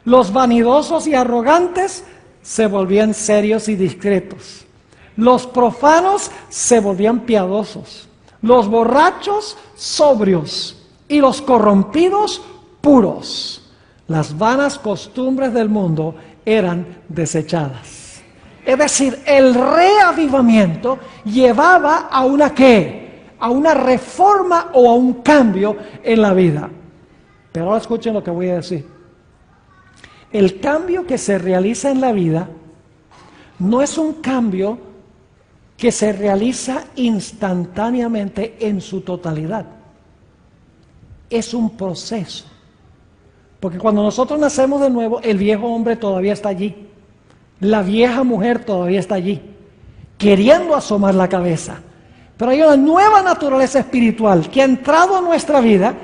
Los vanidosos y arrogantes se volvían serios y discretos. Los profanos se volvían piadosos. Los borrachos, sobrios. y los corrompidos puros. Las vanas costumbres del mundo eran desechadas. Es decir, el reavivamiento llevaba a una ¿qué? A una reforma o a un cambio en la vida. Pero ahora escuchen lo que voy a decir. El cambio que se realiza en la vida no es un cambio que se realiza instantáneamente en su totalidad. Es un proceso. Porque cuando nosotros nacemos de nuevo, el viejo hombre todavía está allí. La vieja mujer todavía está allí, queriendo asomar la cabeza. Pero hay una nueva naturaleza espiritual que ha entrado a nuestra vida,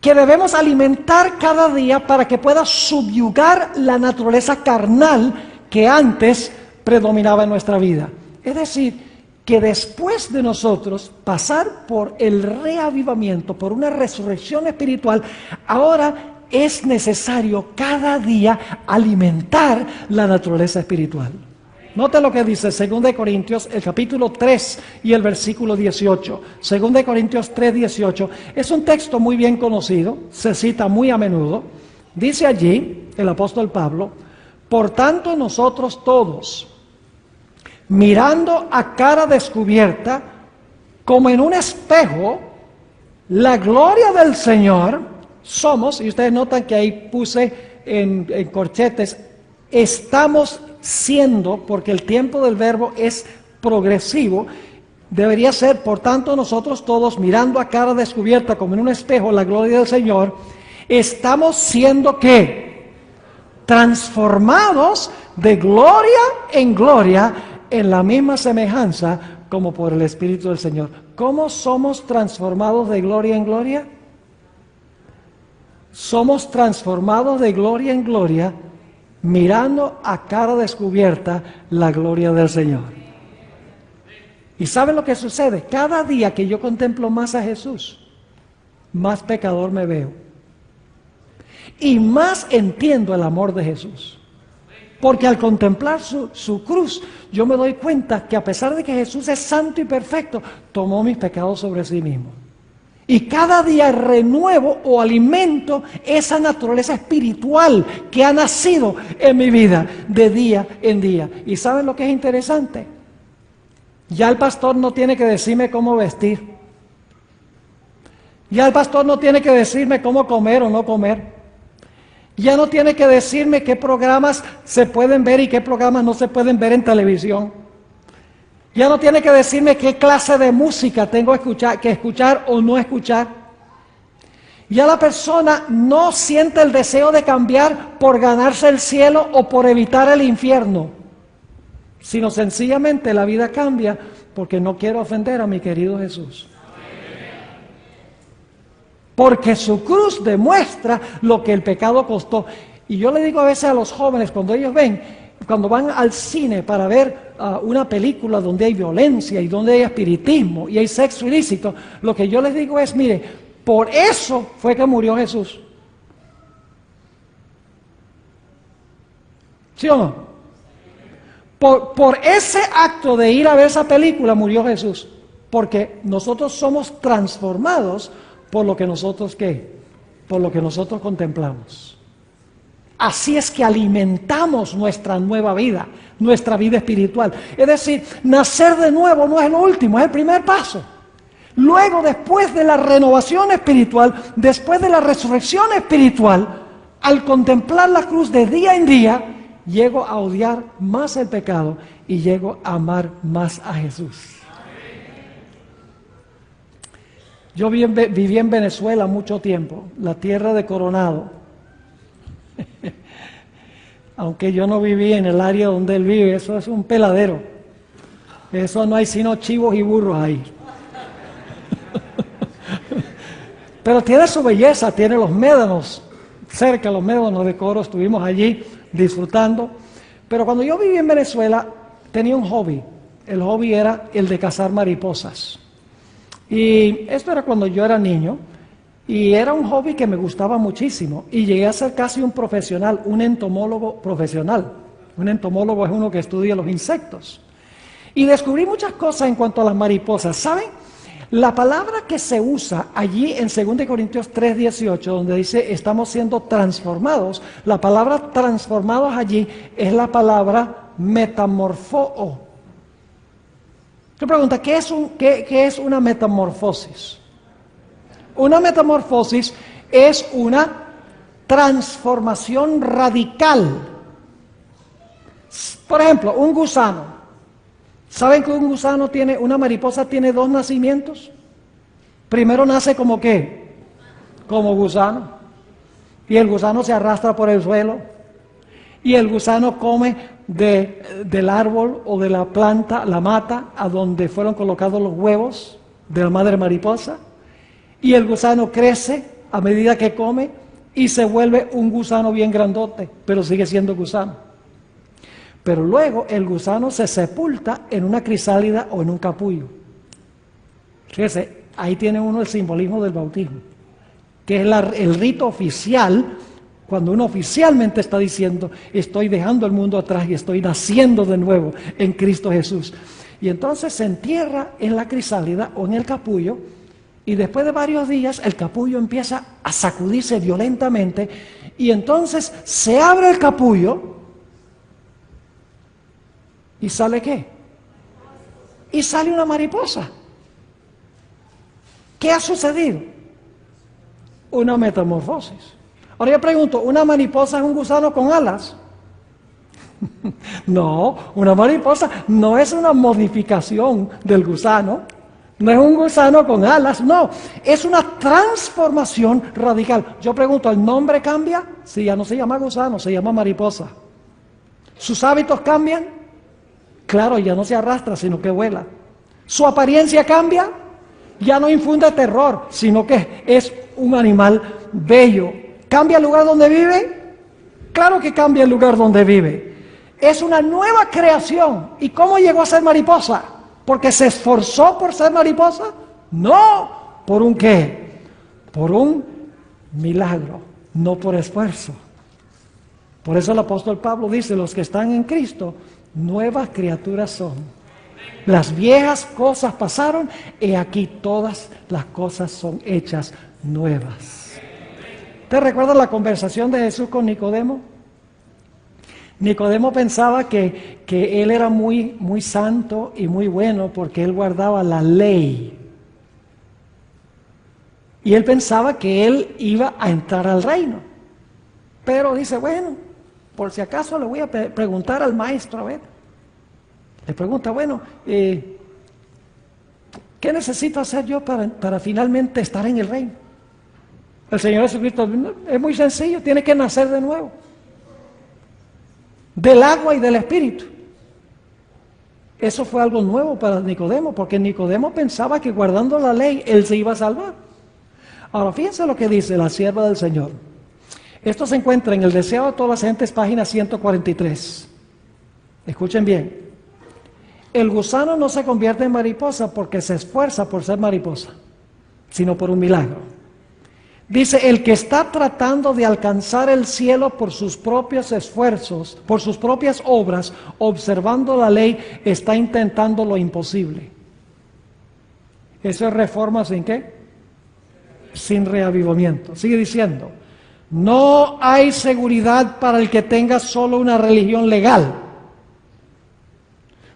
que debemos alimentar cada día para que pueda subyugar la naturaleza carnal que antes predominaba en nuestra vida. Es decir, que después de nosotros pasar por el reavivamiento, por una resurrección espiritual, ahora es necesario cada día alimentar la naturaleza espiritual. Note lo que dice 2 Corintios, el capítulo 3 y el versículo 18. 2 Corintios 3, 18. Es un texto muy bien conocido, se cita muy a menudo. Dice allí el apóstol Pablo: por tanto nosotros todos, mirando a cara descubierta, como en un espejo, la gloria del Señor, somos, y ustedes notan que ahí puse en corchetes, estamos siendo, porque el tiempo del verbo es progresivo, debería ser, por tanto nosotros todos, mirando a cara descubierta como en un espejo la gloria del Señor, estamos siendo ¿qué? Transformados de gloria en gloria en la misma semejanza como por el Espíritu del Señor. ¿Cómo somos transformados de gloria en gloria? Somos transformados de gloria en gloria mirando a cara descubierta la gloria del Señor. ¿Y saben lo que sucede? Cada día que yo contemplo más a Jesús, más pecador me veo. Y más entiendo el amor de Jesús. Porque al contemplar su cruz, yo me doy cuenta que a pesar de que Jesús es santo y perfecto, tomó mis pecados sobre sí mismo. Y cada día renuevo o alimento esa naturaleza espiritual que ha nacido en mi vida de día en día. ¿Y saben lo que es interesante? Ya el pastor no tiene que decirme cómo vestir. Ya el pastor no tiene que decirme cómo comer o no comer. Ya no tiene que decirme qué programas se pueden ver y qué programas no se pueden ver en televisión. Ya no tiene que decirme qué clase de música tengo que escuchar o no escuchar. Ya la persona no siente el deseo de cambiar por ganarse el cielo o por evitar el infierno, sino sencillamente la vida cambia porque no quiero ofender a mi querido Jesús. Porque su cruz demuestra lo que el pecado costó. Y yo le digo a veces a los jóvenes, cuando van al cine para ver una película donde hay violencia y donde hay espiritismo y hay sexo ilícito, lo que yo les digo es, mire, por eso fue que murió Jesús. ¿Sí o no? Por ese acto de ir a ver esa película murió Jesús. Porque nosotros somos transformados por lo que nosotros ¿qué? Por lo que nosotros contemplamos. Así es que alimentamos nuestra nueva vida, nuestra vida espiritual. Es decir, nacer de nuevo no es lo último, es el primer paso. Luego, después de la renovación espiritual, después de la resurrección espiritual, al contemplar la cruz de día en día, llego a odiar más el pecado y llego a amar más a Jesús. Yo viví en Venezuela mucho tiempo, la tierra de Coronado. Aunque yo no viví en el área donde él vive, eso es un peladero. Eso no hay sino chivos y burros ahí. Pero tiene su belleza, tiene los médanos, cerca los médanos de Coro, estuvimos allí disfrutando. Pero cuando yo viví en Venezuela, tenía un hobby. El hobby era el de cazar mariposas. Y esto era cuando yo era niño. Y era un hobby que me gustaba muchísimo. Y llegué a ser casi un profesional, un entomólogo profesional. Un entomólogo es uno que estudia los insectos. Y descubrí muchas cosas en cuanto a las mariposas. ¿Saben? La palabra que se usa allí en 2 Corintios 3:18, donde dice estamos siendo transformados, la palabra transformados allí es la palabra metamorfoo. Te pregunta, ¿qué es una metamorfosis? Una metamorfosis es una transformación radical. Por ejemplo, un gusano. ¿Saben que una mariposa tiene 2 nacimientos? Primero nace como ¿qué? Como gusano. Y el gusano se arrastra por el suelo. Y el gusano come del árbol o de la planta, la mata, a donde fueron colocados los huevos de la madre mariposa. Y el gusano crece a medida que come y se vuelve un gusano bien grandote, pero sigue siendo gusano. Pero luego el gusano se sepulta en una crisálida o en un capullo. Fíjese, ahí tiene uno el simbolismo del bautismo, que es el rito oficial, cuando uno oficialmente está diciendo, estoy dejando el mundo atrás y estoy naciendo de nuevo en Cristo Jesús. Y entonces se entierra en la crisálida o en el capullo, y después de varios días el capullo empieza a sacudirse violentamente, y entonces se abre el capullo, ¿y sale qué? Y sale una mariposa. ¿Qué ha sucedido? Una metamorfosis. Ahora yo pregunto, ¿una mariposa es un gusano con alas? No, una mariposa no es una modificación del gusano. No es un gusano con alas, no. Es una transformación radical. Yo pregunto, ¿el nombre cambia? Sí, ya no se llama gusano, se llama mariposa. ¿Sus hábitos cambian? Claro, ya no se arrastra, sino que vuela. ¿Su apariencia cambia? Ya no infunde terror, sino que es un animal bello. ¿Cambia el lugar donde vive? Claro que cambia el lugar donde vive. Es una nueva creación. ¿Y cómo llegó a ser mariposa? ¿Porque se esforzó por ser mariposa? No. ¿Por un qué? Por un milagro, no por esfuerzo. Por eso el apóstol Pablo dice, los que están en Cristo, nuevas criaturas son. Las viejas cosas pasaron, y aquí todas las cosas son hechas nuevas. ¿Te recuerdas la conversación de Jesús con Nicodemo? Nicodemo pensaba que él era muy santo y muy bueno porque él guardaba la ley. Y él pensaba que él iba a entrar al reino. Pero dice, bueno, por si acaso le voy a preguntar al maestro, a ver. Le pregunta, bueno, ¿qué necesito hacer yo para finalmente estar en el reino? El Señor Jesucristo, es muy sencillo, tiene que nacer de nuevo. Del agua y del Espíritu. Eso fue algo nuevo para Nicodemo, porque Nicodemo pensaba que guardando la ley, él se iba a salvar. Ahora, fíjense lo que dice la sierva del Señor. Esto se encuentra en El Deseo de todas las gentes, página 143. Escuchen bien. El gusano no se convierte en mariposa porque se esfuerza por ser mariposa, sino por un milagro. Dice, el que está tratando de alcanzar el cielo por sus propios esfuerzos, por sus propias obras, observando la ley, está intentando lo imposible. Eso es reforma sin qué? Sin reavivamiento. Sigue diciendo, no hay seguridad para el que tenga solo una religión legal,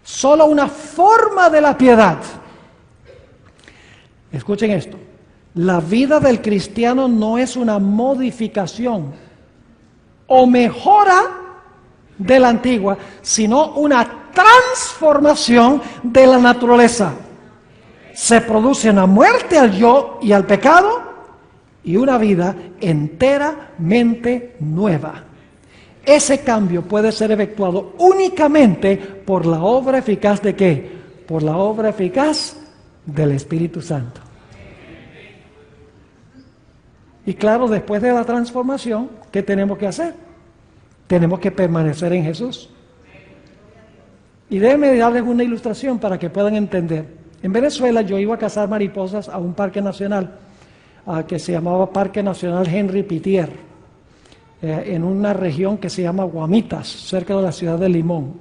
solo una forma de la piedad. Escuchen esto. La vida del cristiano no es una modificación o mejora de la antigua, sino una transformación de la naturaleza. Se produce una muerte al yo y al pecado y una vida enteramente nueva. Ese cambio puede ser efectuado únicamente por la obra eficaz ¿de qué? Por la obra eficaz del Espíritu Santo. Y claro, después de la transformación, ¿qué tenemos que hacer? Tenemos que permanecer en Jesús. Y déjenme darles una ilustración para que puedan entender. En Venezuela yo iba a cazar mariposas a un parque nacional que se llamaba Parque Nacional Henry Pittier, en una región que se llama Guamitas, cerca de la ciudad de Limón.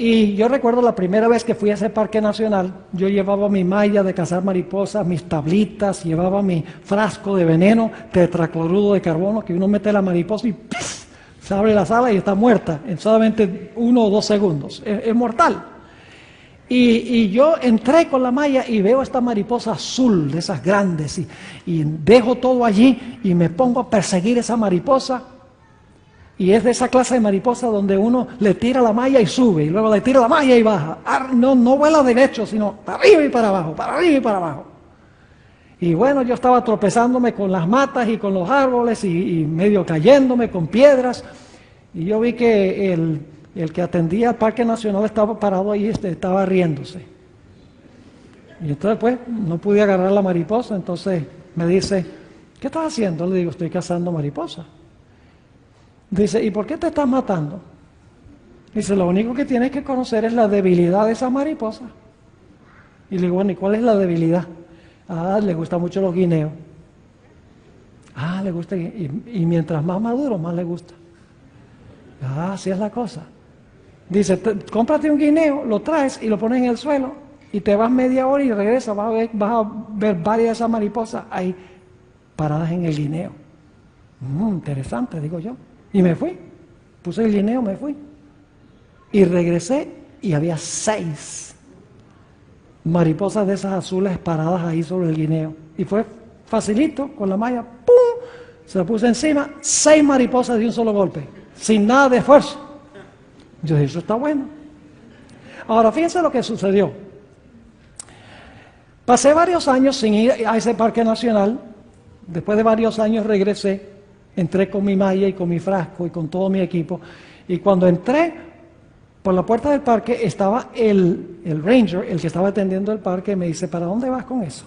Y yo recuerdo la primera vez que fui a ese parque nacional, yo llevaba mi malla de cazar mariposas, mis tablitas, llevaba mi frasco de veneno, tetracloruro de carbono, que uno mete la mariposa y ¡pif! Se abre la sala y está muerta en solamente 1 o 2 segundos. Es mortal. Y yo entré con la malla y veo esta mariposa azul, de esas grandes, y dejo todo allí y me pongo a perseguir esa mariposa. Y es de esa clase de mariposa donde uno le tira la malla y sube, y luego le tira la malla y baja. No vuela derecho, sino para arriba y para abajo, para arriba y para abajo. Y bueno, yo estaba tropezándome con las matas y con los árboles y medio cayéndome con piedras. Y yo vi que el que atendía al Parque Nacional estaba parado ahí, estaba riéndose. Y entonces pues no pude agarrar la mariposa, entonces me dice, ¿qué estás haciendo? Le digo, estoy cazando mariposas. Dice, ¿y por qué te estás matando? Dice, lo único que tienes que conocer es la debilidad de esa mariposa. Y le digo, bueno, ¿y cuál es la debilidad? Ah, le gusta mucho los guineos. Ah, le gusta, y mientras más maduro, más le gusta. Ah, así es la cosa. Dice, cómprate un guineo, lo traes y lo pones en el suelo y te vas media hora y regresas, vas a ver varias de esas mariposas ahí paradas en el guineo. Interesante, digo yo. Y me fui, puse el guineo, me fui. Y regresé y había 6 mariposas de esas azules paradas ahí sobre el guineo. Y fue facilito, con la malla, ¡pum! Se la puse encima, 6 mariposas de un solo golpe, sin nada de esfuerzo. Yo dije, eso está bueno. Ahora, fíjense lo que sucedió. Pasé varios años sin ir a ese parque nacional. Después de varios años regresé. Entré con mi malla y con mi frasco y con todo mi equipo. Y cuando entré por la puerta del parque, estaba el ranger, el que estaba atendiendo el parque, y me dice, ¿para dónde vas con eso?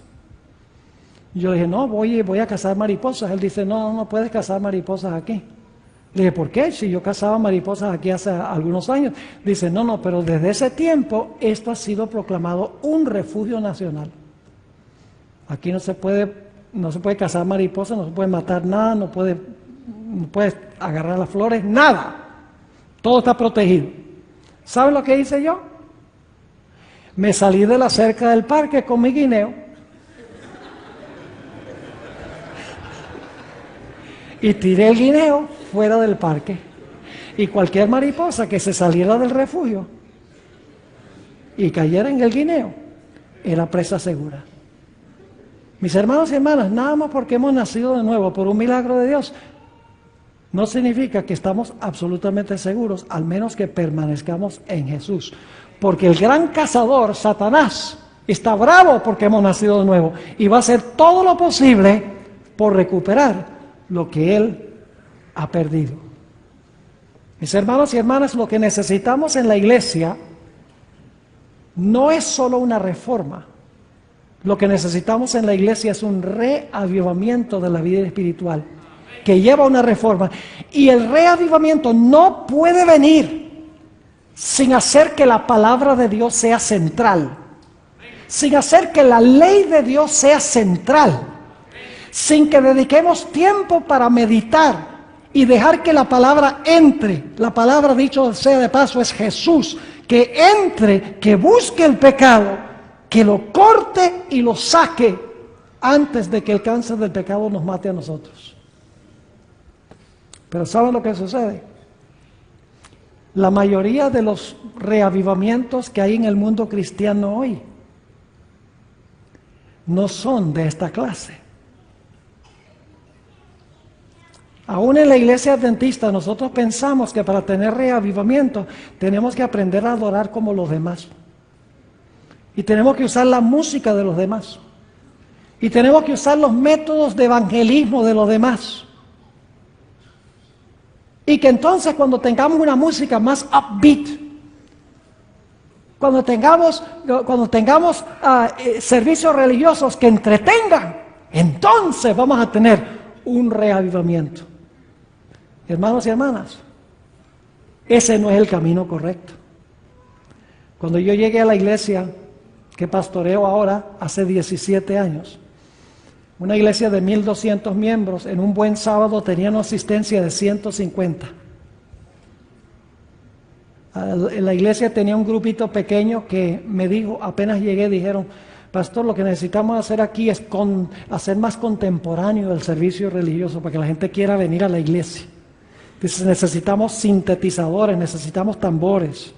Y yo le dije, no, voy a cazar mariposas. Él dice, no puedes cazar mariposas aquí. Le dije, ¿por qué? Si yo cazaba mariposas aquí hace algunos años. Dice, no, pero desde ese tiempo esto ha sido proclamado un refugio nacional. Aquí no se puede cazar mariposas, no se puede matar nada, no puedes agarrar las flores, nada. Todo está protegido. ¿Saben lo que hice yo? Me salí de la cerca del parque con mi guineo y tiré el guineo fuera del parque. Y cualquier mariposa que se saliera del refugio y cayera en el guineo era presa segura. Mis hermanos y hermanas, nada más porque hemos nacido de nuevo por un milagro de Dios, no significa que estamos absolutamente seguros, al menos que permanezcamos en Jesús. Porque el gran cazador, Satanás, está bravo porque hemos nacido de nuevo y va a hacer todo lo posible por recuperar lo que él ha perdido. Mis hermanos y hermanas, lo que necesitamos en la iglesia no es solo una reforma. Lo que necesitamos en la iglesia es un reavivamiento de la vida espiritual que lleva a una reforma. Y el reavivamiento no puede venir sin hacer que la palabra de Dios sea central, sin hacer que la ley de Dios sea central, sin que dediquemos tiempo para meditar y dejar que la palabra entre. La palabra, dicho sea de paso, es Jesús, que entre, que busque el pecado, que lo corte y lo saque antes de que el cáncer del pecado nos mate a nosotros. Pero ¿saben lo que sucede? La mayoría de los reavivamientos que hay en el mundo cristiano hoy no son de esta clase. Aún en la iglesia adventista nosotros pensamos que para tener reavivamiento tenemos que aprender a adorar como los demás. Y tenemos que usar la música de los demás. Y tenemos que usar los métodos de evangelismo de los demás. Y que entonces cuando tengamos una música más upbeat, cuando tengamos servicios religiosos que entretengan, entonces vamos a tener un reavivamiento. Hermanos y hermanas, ese no es el camino correcto. Cuando yo llegué a la iglesia que pastoreo ahora, hace 17 años, una iglesia de 1,200 miembros, en un buen sábado tenía una asistencia de 150. La iglesia tenía un grupito pequeño que me dijo, apenas llegué, dijeron, pastor, lo que necesitamos hacer aquí es hacer más contemporáneo el servicio religioso para que la gente quiera venir a la iglesia. Dice, necesitamos sintetizadores, necesitamos tambores,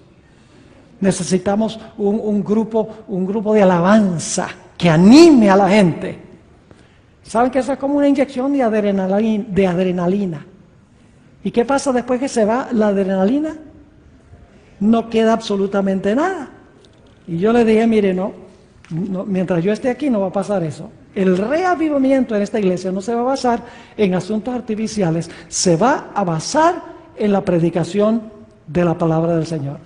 necesitamos un grupo de alabanza que anime a la gente. ¿Saben que eso es como una inyección de adrenalina? ¿Y qué pasa después que se va la adrenalina? No queda absolutamente nada. Y yo le dije, mire, no, mientras yo esté aquí no va a pasar eso. El reavivamiento en esta iglesia no se va a basar en asuntos artificiales, se va a basar en la predicación de la palabra del Señor.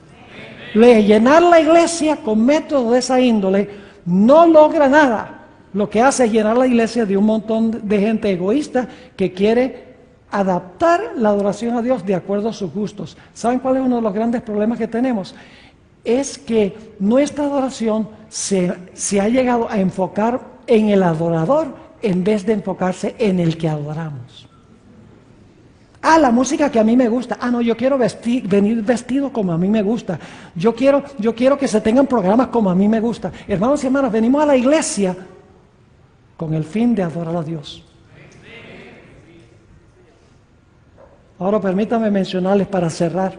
Llenar la iglesia con métodos de esa índole no logra nada. Lo que hace es llenar la iglesia de un montón de gente egoísta que quiere adaptar la adoración a Dios de acuerdo a sus gustos. ¿Saben cuál es uno de los grandes problemas que tenemos? Es que nuestra adoración se ha llegado a enfocar en el adorador en vez de enfocarse en el que adoramos. La música que a mí me gusta. No, yo quiero venir vestido como a mí me gusta. Yo quiero que se tengan programas como a mí me gusta. Hermanos y hermanas, venimos a la iglesia con el fin de adorar a Dios. Ahora permítanme mencionarles para cerrar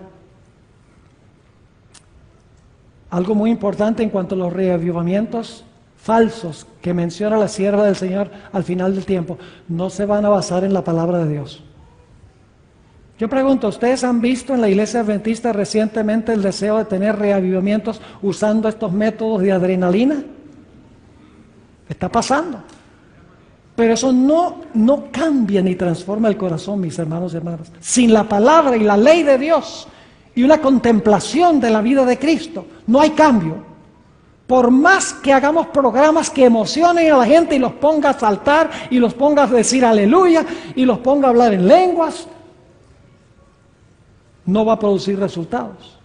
algo muy importante en cuanto a los reavivamientos falsos que menciona la sierva del Señor al final del tiempo. No se van a basar en la palabra de Dios. Yo pregunto, ¿ustedes han visto en la iglesia adventista recientemente el deseo de tener reavivamientos usando estos métodos de adrenalina? Está pasando. Pero eso no cambia ni transforma el corazón, mis hermanos y hermanas. Sin la palabra y la ley de Dios y una contemplación de la vida de Cristo, no hay cambio. Por más que hagamos programas que emocionen a la gente y los ponga a saltar y los ponga a decir aleluya y los ponga a hablar en lenguas, no va a producir resultados.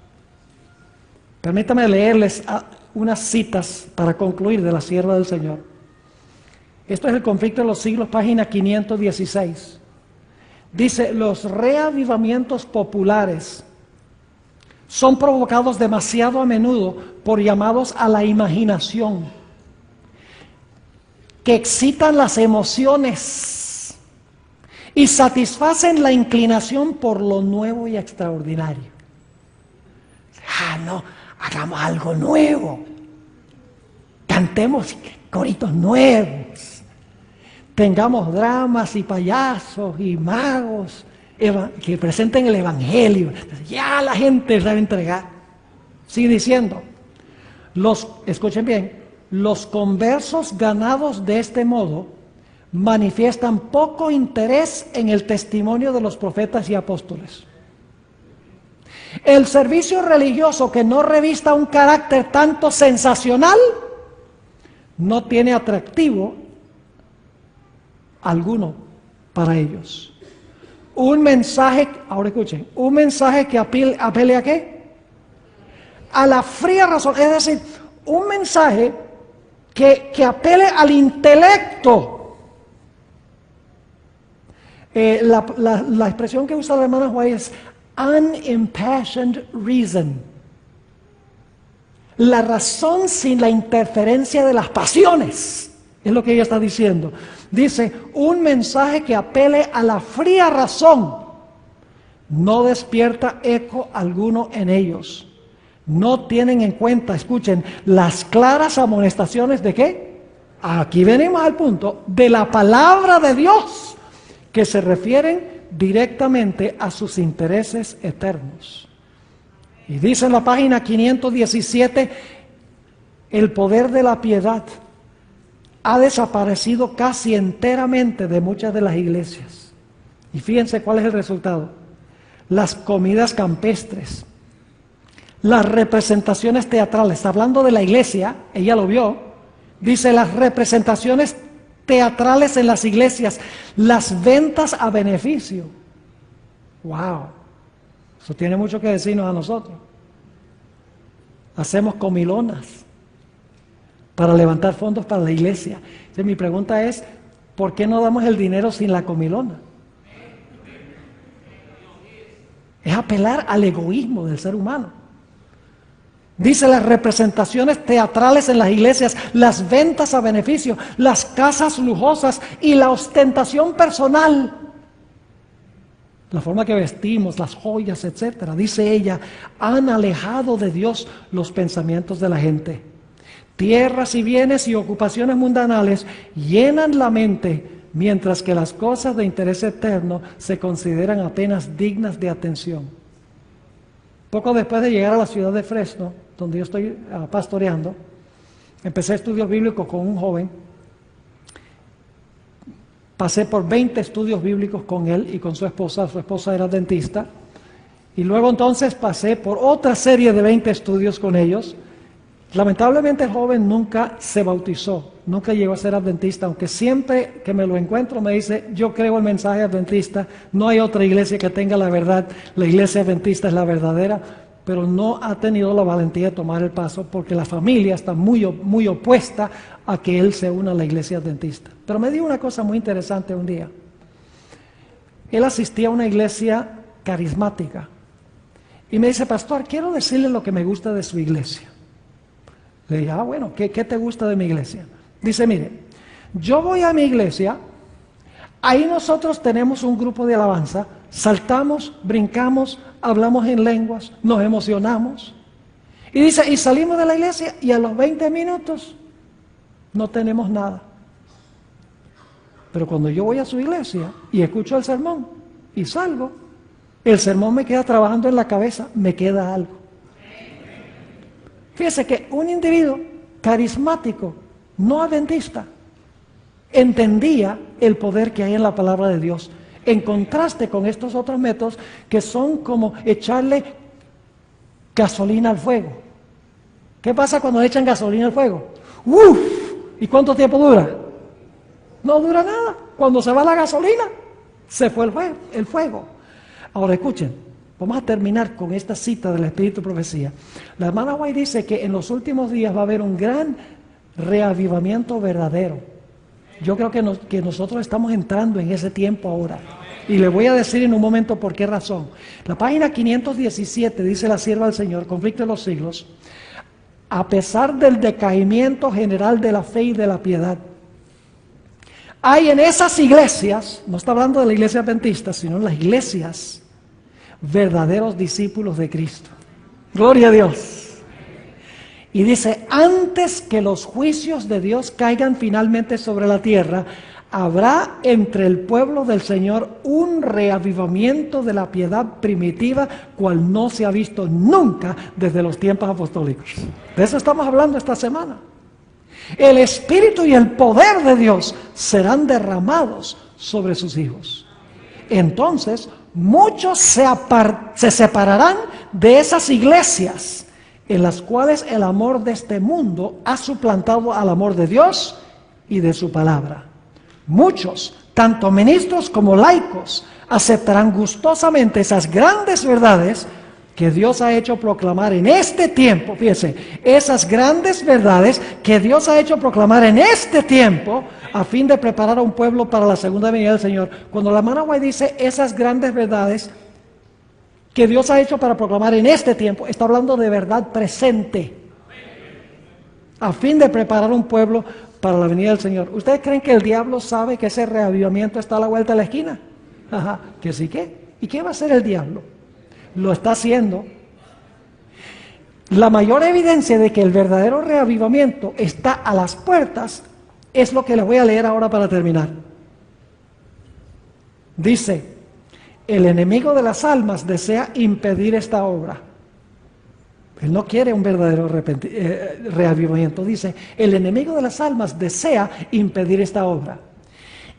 Permítame leerles unas citas para concluir de la sierva del Señor. Esto es el Conflicto de los Siglos, página 516. Dice, los reavivamientos populares son provocados demasiado a menudo por llamados a la imaginación, que excitan las emociones y satisfacen la inclinación por lo nuevo y extraordinario. No, hagamos algo nuevo, cantemos coritos nuevos, tengamos dramas y payasos y magos que presenten el evangelio. Ya la gente se va a entregar. Sigue diciendo, escuchen bien, los conversos ganados de este modo manifiestan poco interés en el testimonio de los profetas y apóstoles. El servicio religioso que no revista un carácter tanto sensacional no tiene atractivo alguno para ellos. Un mensaje, ahora escuchen, un mensaje que apele ¿a qué? A la fría razón, es decir, un mensaje que apele al intelecto. La expresión que usa la hermana White es unimpassioned reason. La razón sin la interferencia de las pasiones, es lo que ella está diciendo. Dice, un mensaje que apele a la fría razón no despierta eco alguno en ellos. No tienen en cuenta, escuchen, las claras amonestaciones de ¿qué? Aquí venimos al punto, de la palabra de Dios, que se refieren directamente a sus intereses eternos. Y dice en la página 517, el poder de la piedad ha desaparecido casi enteramente de muchas de las iglesias. Y fíjense cuál es el resultado. Las comidas campestres, las representaciones teatrales, hablando de la iglesia, ella lo vio, dice las representaciones teatrales en las iglesias, las ventas a beneficio. ¡Wow! Eso tiene mucho que decirnos a nosotros. Hacemos comilonas para levantar fondos para la iglesia. Entonces, mi pregunta es, ¿por qué no damos el dinero sin la comilona? Es apelar al egoísmo del ser humano. Dice las representaciones teatrales en las iglesias, las ventas a beneficio, las casas lujosas y la ostentación personal. La forma que vestimos, las joyas, etcétera. Dice ella, han alejado de Dios los pensamientos de la gente. Tierras y bienes y ocupaciones mundanales llenan la mente, mientras que las cosas de interés eterno se consideran apenas dignas de atención. Poco después de llegar a la ciudad de Fresno, donde yo estoy pastoreando, empecé estudios bíblicos con un joven. Pasé por 20 estudios bíblicos con él y con su esposa era adventista. Y luego entonces pasé por otra serie de 20 estudios con ellos. Lamentablemente el joven nunca se bautizó, nunca llegó a ser adventista, aunque siempre que me lo encuentro me dice, yo creo el mensaje adventista, no hay otra iglesia que tenga la verdad, la iglesia adventista es la verdadera, pero no ha tenido la valentía de tomar el paso porque la familia está muy opuesta a que él se una a la iglesia adventista. Pero me dijo una cosa muy interesante un día. Él asistía a una iglesia carismática y me dice, pastor, quiero decirle lo que me gusta de su iglesia. Le dije, bueno, ¿qué te gusta de mi iglesia? Dice, mire, yo voy a mi iglesia, ahí nosotros tenemos un grupo de alabanza, saltamos, brincamos, hablamos en lenguas, nos emocionamos. Y dice, y salimos de la iglesia y a los 20 minutos no tenemos nada. Pero cuando yo voy a su iglesia y escucho el sermón y salgo, el sermón me queda trabajando en la cabeza, me queda algo. Fíjese que un individuo carismático, no adventista, entendía el poder que hay en la palabra de Dios, en contraste con estos otros métodos que son como echarle gasolina al fuego. ¿Qué pasa cuando echan gasolina al fuego? ¡Uf! ¿Y cuánto tiempo dura? No dura nada. Cuando se va la gasolina, se fue el fuego. Ahora escuchen. Vamos a terminar con esta cita del Espíritu Profecía. La hermana White dice que en los últimos días va a haber un gran reavivamiento verdadero. Yo creo que nosotros estamos entrando en ese tiempo ahora. Y le voy a decir en un momento por qué razón. La página 517 dice la sierva del Señor, conflicto de los siglos, a pesar del decaimiento general de la fe y de la piedad, hay en esas iglesias, no está hablando de la iglesia adventista, sino en las iglesias, verdaderos discípulos de Cristo. Gloria a Dios. Y dice, antes que los juicios de Dios caigan finalmente sobre la tierra, habrá entre el pueblo del Señor un reavivamiento de la piedad primitiva, cual no se ha visto nunca desde los tiempos apostólicos. De eso estamos hablando esta semana. El Espíritu y el poder de Dios serán derramados sobre sus hijos. Entonces, muchos se separarán de esas iglesias en las cuales el amor de este mundo ha suplantado al amor de Dios y de su palabra. Muchos, tanto ministros como laicos, aceptarán gustosamente esas grandes verdades que Dios ha hecho proclamar en este tiempo. Fíjense, esas grandes verdades que Dios ha hecho proclamar en este tiempo a fin de preparar a un pueblo para la segunda venida del Señor. Cuando la hermana White dice esas grandes verdades que Dios ha hecho para proclamar en este tiempo, está hablando de verdad presente, a fin de preparar un pueblo para la venida del Señor. ¿Ustedes creen que el diablo sabe que ese reavivamiento está a la vuelta de la esquina? Ajá, que sí, ¿qué? ¿Y qué va a hacer el diablo? Lo está haciendo. La mayor evidencia de que el verdadero reavivamiento está a las puertas es lo que les voy a leer ahora para terminar. Dice, el enemigo de las almas desea impedir esta obra. Él no quiere un verdadero reavivamiento. Dice, el enemigo de las almas desea impedir esta obra.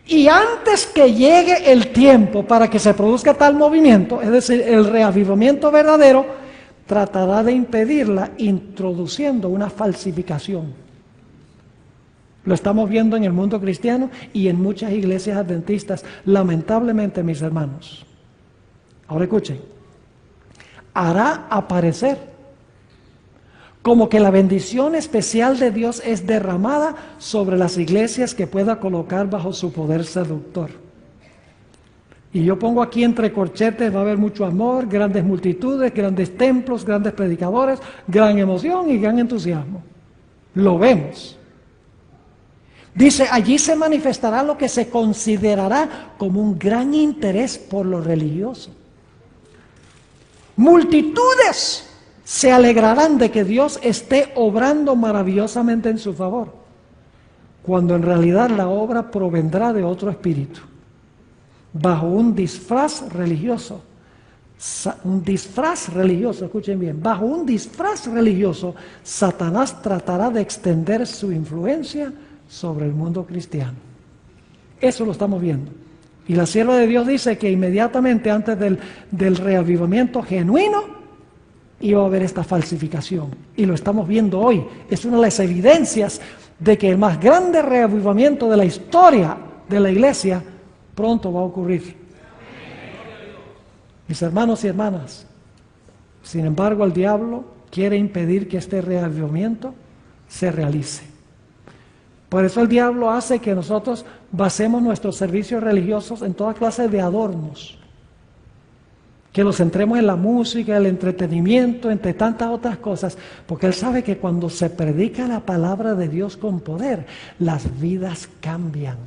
Y antes que llegue el tiempo para que se produzca tal movimiento, es decir, el reavivamiento verdadero, tratará de impedirla introduciendo una falsificación. Lo estamos viendo en el mundo cristiano y en muchas iglesias adventistas, lamentablemente, mis hermanos. Ahora escuchen, hará aparecer como que la bendición especial de Dios es derramada sobre las iglesias que pueda colocar bajo su poder seductor. Y yo pongo aquí entre corchetes, va a haber mucho amor, grandes multitudes, grandes templos, grandes predicadores, gran emoción y gran entusiasmo. Lo vemos. Dice, allí se manifestará lo que se considerará como un gran interés por lo religioso. Multitudes se alegrarán de que Dios esté obrando maravillosamente en su favor, cuando en realidad la obra provendrá de otro espíritu, bajo un disfraz religioso. Escuchen bien, bajo un disfraz religioso, Satanás tratará de extender su influencia sobre el mundo cristiano. Eso lo estamos viendo. Y la sierva de Dios dice que inmediatamente antes del reavivamiento genuino iba a haber esta falsificación. Y lo estamos viendo hoy. Es una de las evidencias de que el más grande reavivamiento de la historia de la iglesia pronto va a ocurrir. Mis hermanos y hermanas, sin embargo, el diablo quiere impedir que este reavivamiento se realice. Por eso el diablo hace que nosotros basemos nuestros servicios religiosos en toda clase de adornos, que los centremos en la música, el entretenimiento, entre tantas otras cosas, porque él sabe que cuando se predica la palabra de Dios con poder, las vidas cambian.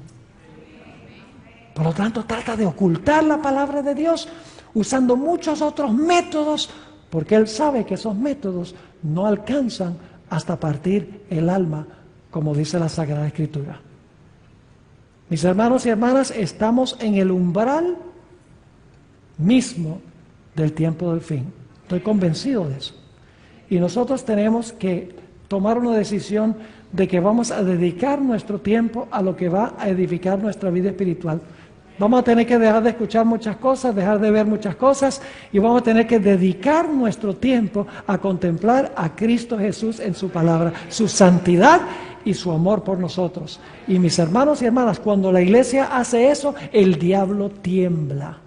Por lo tanto, trata de ocultar la palabra de Dios usando muchos otros métodos, porque él sabe que esos métodos no alcanzan hasta partir el alma, como dice la Sagrada Escritura. Mis hermanos y hermanas, estamos en el umbral mismo del tiempo del fin. Estoy convencido de eso. Y nosotros tenemos que tomar una decisión de que vamos a dedicar nuestro tiempo a lo que va a edificar nuestra vida espiritual. Vamos a tener que dejar de escuchar muchas cosas, dejar de ver muchas cosas, y vamos a tener que dedicar nuestro tiempo a contemplar a Cristo Jesús en su palabra, su santidad y su amor por nosotros. Y mis hermanos y hermanas, cuando la iglesia hace eso, el diablo tiembla.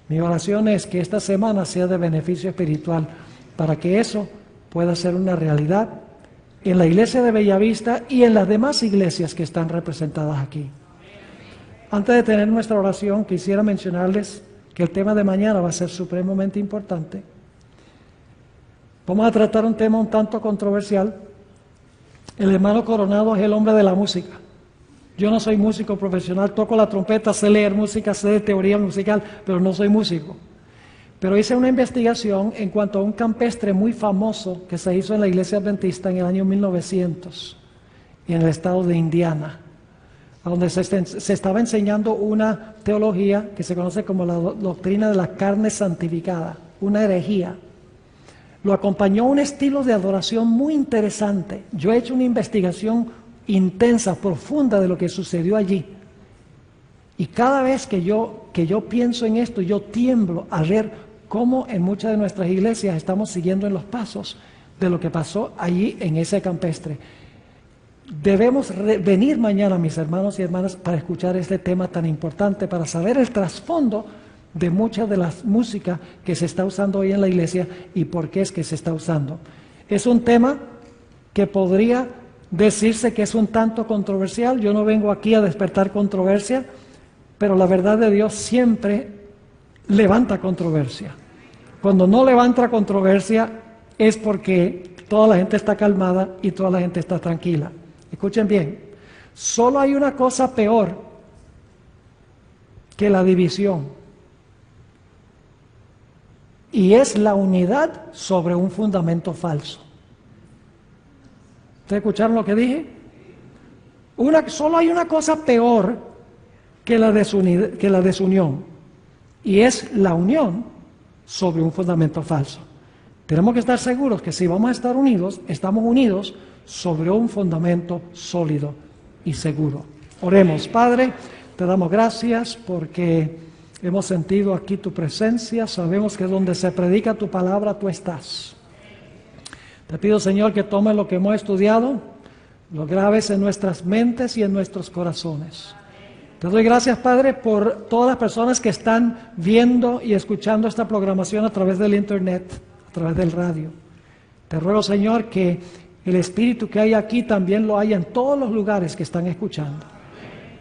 Mi oración es que esta semana sea de beneficio espiritual, para que eso pueda ser una realidad en la iglesia de Bellavista y en las demás iglesias que están representadas aquí. Antes de tener nuestra oración, quisiera mencionarles que el tema de mañana va a ser supremamente importante. Vamos a tratar un tema un tanto controversial. El hermano Coronado es el hombre de la música. Yo no soy músico profesional, toco la trompeta, sé leer música, sé de teoría musical, pero no soy músico. Pero hice una investigación en cuanto a un campestre muy famoso que se hizo en la iglesia adventista en el año 1900, en el estado de Indiana, donde se estaba enseñando una teología que se conoce como la doctrina de la carne santificada, una herejía. Lo acompañó un estilo de adoración muy interesante. Yo he hecho una investigación intensa, profunda de lo que sucedió allí. Y cada vez que yo pienso en esto, yo tiemblo al ver cómo en muchas de nuestras iglesias estamos siguiendo en los pasos de lo que pasó allí en ese campestre. Debemos venir mañana, mis hermanos y hermanas, para escuchar este tema tan importante, para saber el trasfondo de mucha de la música que se está usando hoy en la iglesia y por qué es que se está usando. Es un tema que podría decirse que es un tanto controversial. Yo no vengo aquí a despertar controversia, pero la verdad de Dios siempre levanta controversia. Cuando no levanta controversia es porque toda la gente está calmada y toda la gente está tranquila. Escuchen bien, solo hay una cosa peor que la división, y es la unidad sobre un fundamento falso. ¿Ustedes escucharon lo que dije? Solo hay una cosa peor que la desunión, y es la unión sobre un fundamento falso. Tenemos que estar seguros que si vamos a estar unidos, estamos unidos sobre un fundamento sólido y seguro. Oremos. Padre, te damos gracias porque hemos sentido aquí tu presencia. Sabemos que donde se predica tu palabra, tú estás. Te pido, Señor, que tomes lo que hemos estudiado, lo grabes en nuestras mentes y en nuestros corazones. Te doy gracias, Padre, por todas las personas que están viendo y escuchando esta programación a través del internet, a través del radio. Te ruego, Señor, que el Espíritu que hay aquí también lo haya en todos los lugares que están escuchando.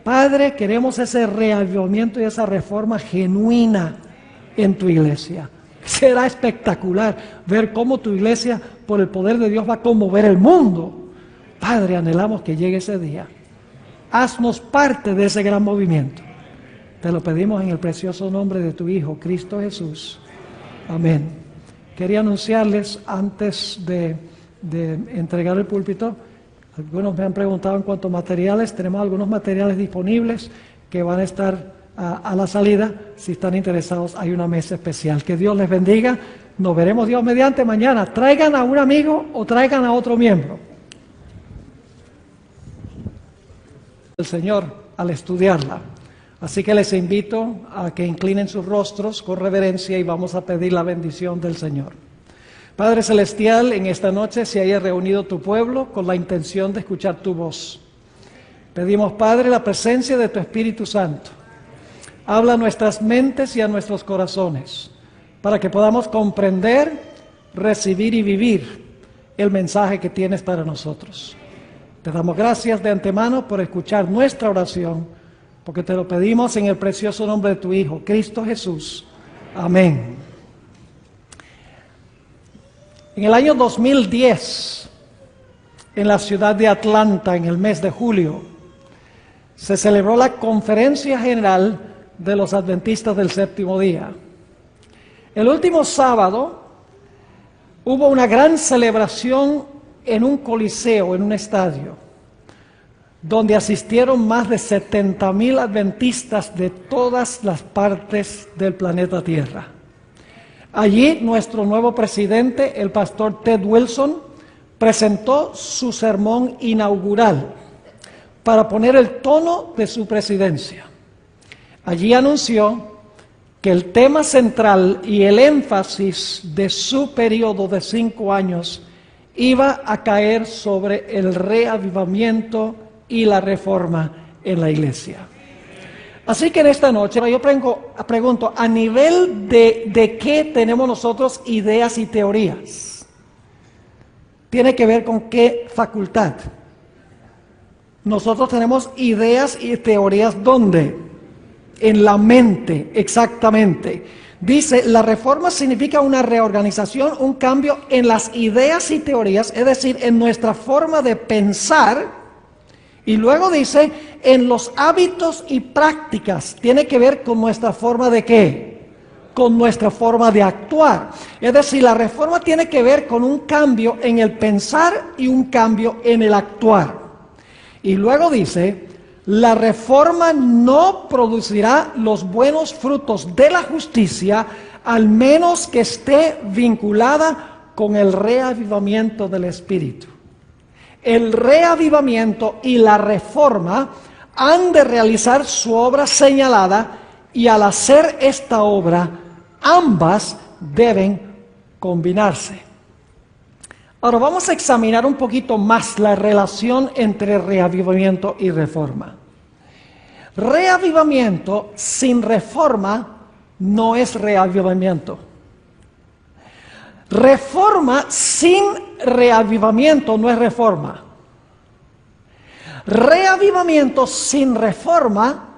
Padre, queremos ese reavivamiento y esa reforma genuina en tu iglesia. Será espectacular ver cómo tu iglesia, por el poder de Dios, va a conmover el mundo. Padre, anhelamos que llegue ese día. Haznos parte de ese gran movimiento. Te lo pedimos en el precioso nombre de tu Hijo, Cristo Jesús. Amén. Quería anunciarles antes de entregar el púlpito. Algunos me han preguntado en cuanto a materiales. Tenemos algunos materiales disponibles que van a estar a la salida. Si están interesados, hay una mesa especial. Que Dios les bendiga. Nos veremos Dios mediante mañana. Traigan a un amigo o traigan a otro miembro. El Señor al estudiarla. Así que les invito a que inclinen sus rostros con reverencia y vamos a pedir la bendición del Señor. Padre Celestial, en esta noche se haya reunido tu pueblo con la intención de escuchar tu voz. Pedimos, Padre, la presencia de tu Espíritu Santo. Habla a nuestras mentes y a nuestros corazones para que podamos comprender, recibir y vivir el mensaje que tienes para nosotros. Te damos gracias de antemano por escuchar nuestra oración, porque te lo pedimos en el precioso nombre de tu Hijo, Cristo Jesús. Amén. En el año 2010, en la ciudad de Atlanta, en el mes de julio, se celebró la Conferencia General de los Adventistas del Séptimo Día. El último sábado hubo una gran celebración en un coliseo, en un estadio, donde asistieron más de 70,000 adventistas de todas las partes del planeta Tierra. Allí nuestro nuevo presidente, el pastor Ted Wilson, presentó su sermón inaugural para poner el tono de su presidencia. Allí anunció que el tema central y el énfasis de su periodo de 5 años iba a caer sobre el reavivamiento y la reforma en la iglesia. Así que en esta noche yo pregunto, ¿a nivel de qué tenemos nosotros ideas y teorías? Tiene que ver con qué facultad. Nosotros tenemos ideas y teorías, ¿dónde? En la mente, exactamente. Dice, la reforma significa una reorganización, un cambio en las ideas y teorías, es decir, en nuestra forma de pensar. Y luego dice, en los hábitos y prácticas, tiene que ver con nuestra forma de ¿qué? Con nuestra forma de actuar. Es decir, la reforma tiene que ver con un cambio en el pensar y un cambio en el actuar. Y luego dice, la reforma no producirá los buenos frutos de la justicia, al menos que esté vinculada con el reavivamiento del Espíritu. El reavivamiento y la reforma han de realizar su obra señalada, y al hacer esta obra, ambas deben combinarse. Ahora vamos a examinar un poquito más la relación entre reavivamiento y reforma. Reavivamiento sin reforma no es reavivamiento. Reforma sin reavivamiento no es reforma. Reavivamiento sin reforma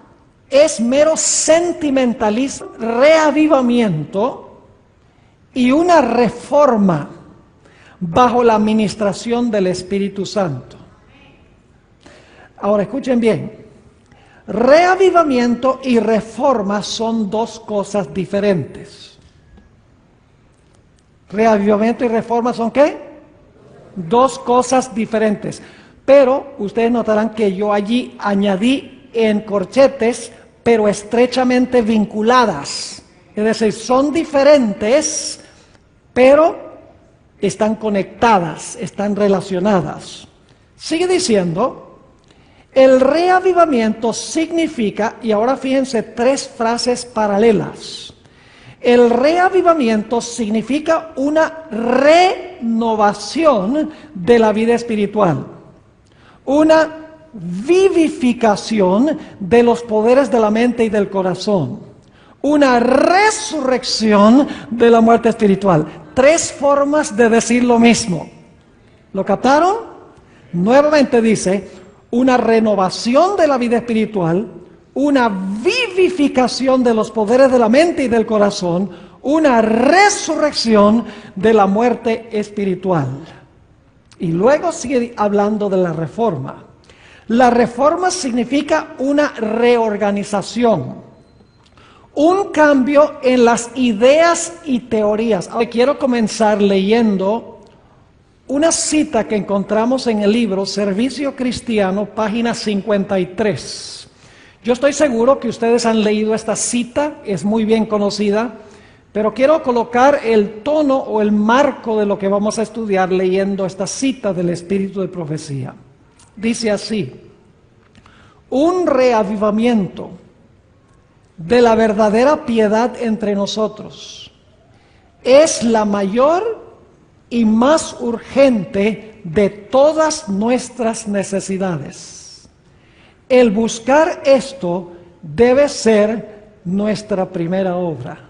es mero sentimentalismo. Reavivamiento y una reforma bajo la administración del Espíritu Santo. Ahora escuchen bien. Reavivamiento y reforma son dos cosas diferentes. Reavivamiento y reforma son ¿qué? Dos cosas diferentes. Pero ustedes notarán que yo allí añadí en corchetes, pero estrechamente vinculadas. Es decir, son diferentes, pero están conectadas, están relacionadas. Sigue diciendo, el reavivamiento significa, y ahora fíjense 3 frases paralelas. El reavivamiento significa una renovación de la vida espiritual, una vivificación de los poderes de la mente y del corazón, una resurrección de la muerte espiritual. 3 formas de decir lo mismo. ¿Lo captaron? Nuevamente dice, una renovación de la vida espiritual, una vivificación de los poderes de la mente y del corazón, una resurrección de la muerte espiritual. Y luego sigue hablando de la reforma. La reforma significa una reorganización, un cambio en las ideas y teorías. Ahora quiero comenzar leyendo una cita que encontramos en el libro Servicio Cristiano, página 53. Yo estoy seguro que ustedes han leído esta cita, es muy bien conocida, pero quiero colocar el tono o el marco de lo que vamos a estudiar leyendo esta cita del Espíritu de Profecía. Dice así: un reavivamiento de la verdadera piedad entre nosotros es la mayor y más urgente de todas nuestras necesidades. El buscar esto debe ser nuestra primera obra.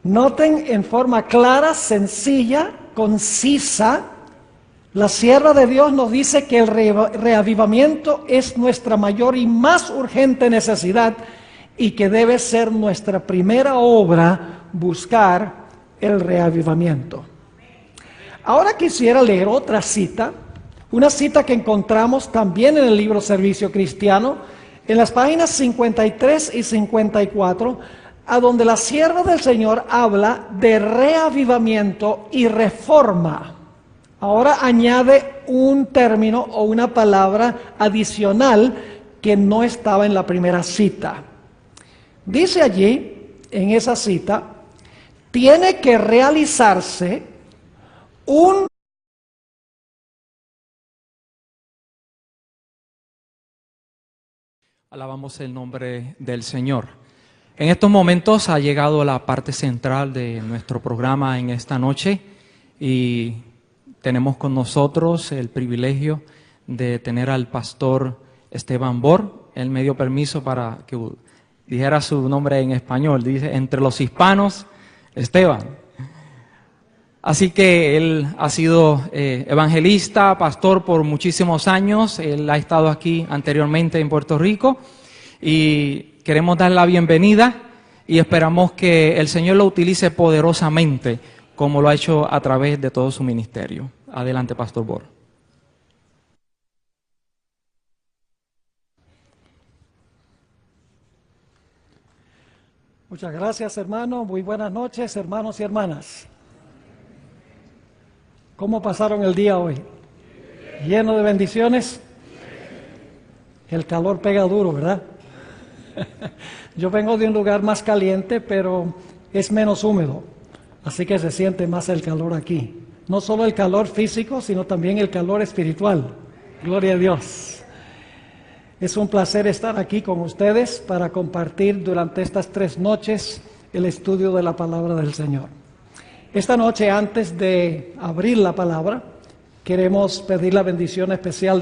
Noten en forma clara, sencilla, concisa, la sierva de Dios nos dice que el reavivamiento es nuestra mayor y más urgente necesidad y que debe ser nuestra primera obra buscar el reavivamiento. Ahora quisiera leer otra cita, una cita que encontramos también en el libro Servicio Cristiano, en las páginas 53 y 54, a donde la sierva del Señor habla de reavivamiento y reforma. Ahora añade un término o una palabra adicional que no estaba en la primera cita. Dice allí, en esa cita, tiene que realizarse un... Alabamos el nombre del Señor. En estos momentos ha llegado la parte central de nuestro programa en esta noche y tenemos con nosotros el privilegio de tener al pastor Esteban Bor. Él me dio permiso para que dijera su nombre en español. Dice, entre los hispanos, Esteban. Así que él ha sido evangelista, pastor por muchísimos años. Él ha estado aquí anteriormente en Puerto Rico y queremos dar la bienvenida y esperamos que el Señor lo utilice poderosamente como lo ha hecho a través de todo su ministerio. Adelante, Pastor Bor. Muchas gracias, hermano. Muy buenas noches, hermanos y hermanas. ¿Cómo pasaron el día hoy? ¿Lleno de bendiciones? El calor pega duro, ¿verdad? Yo vengo de un lugar más caliente, pero es menos húmedo, así que se siente más el calor aquí. No solo el calor físico, sino también el calor espiritual. Gloria a Dios. Es un placer estar aquí con ustedes para compartir durante estas 3 noches el estudio de la palabra del Señor. Esta noche, antes de abrir la palabra, queremos pedir la bendición especial de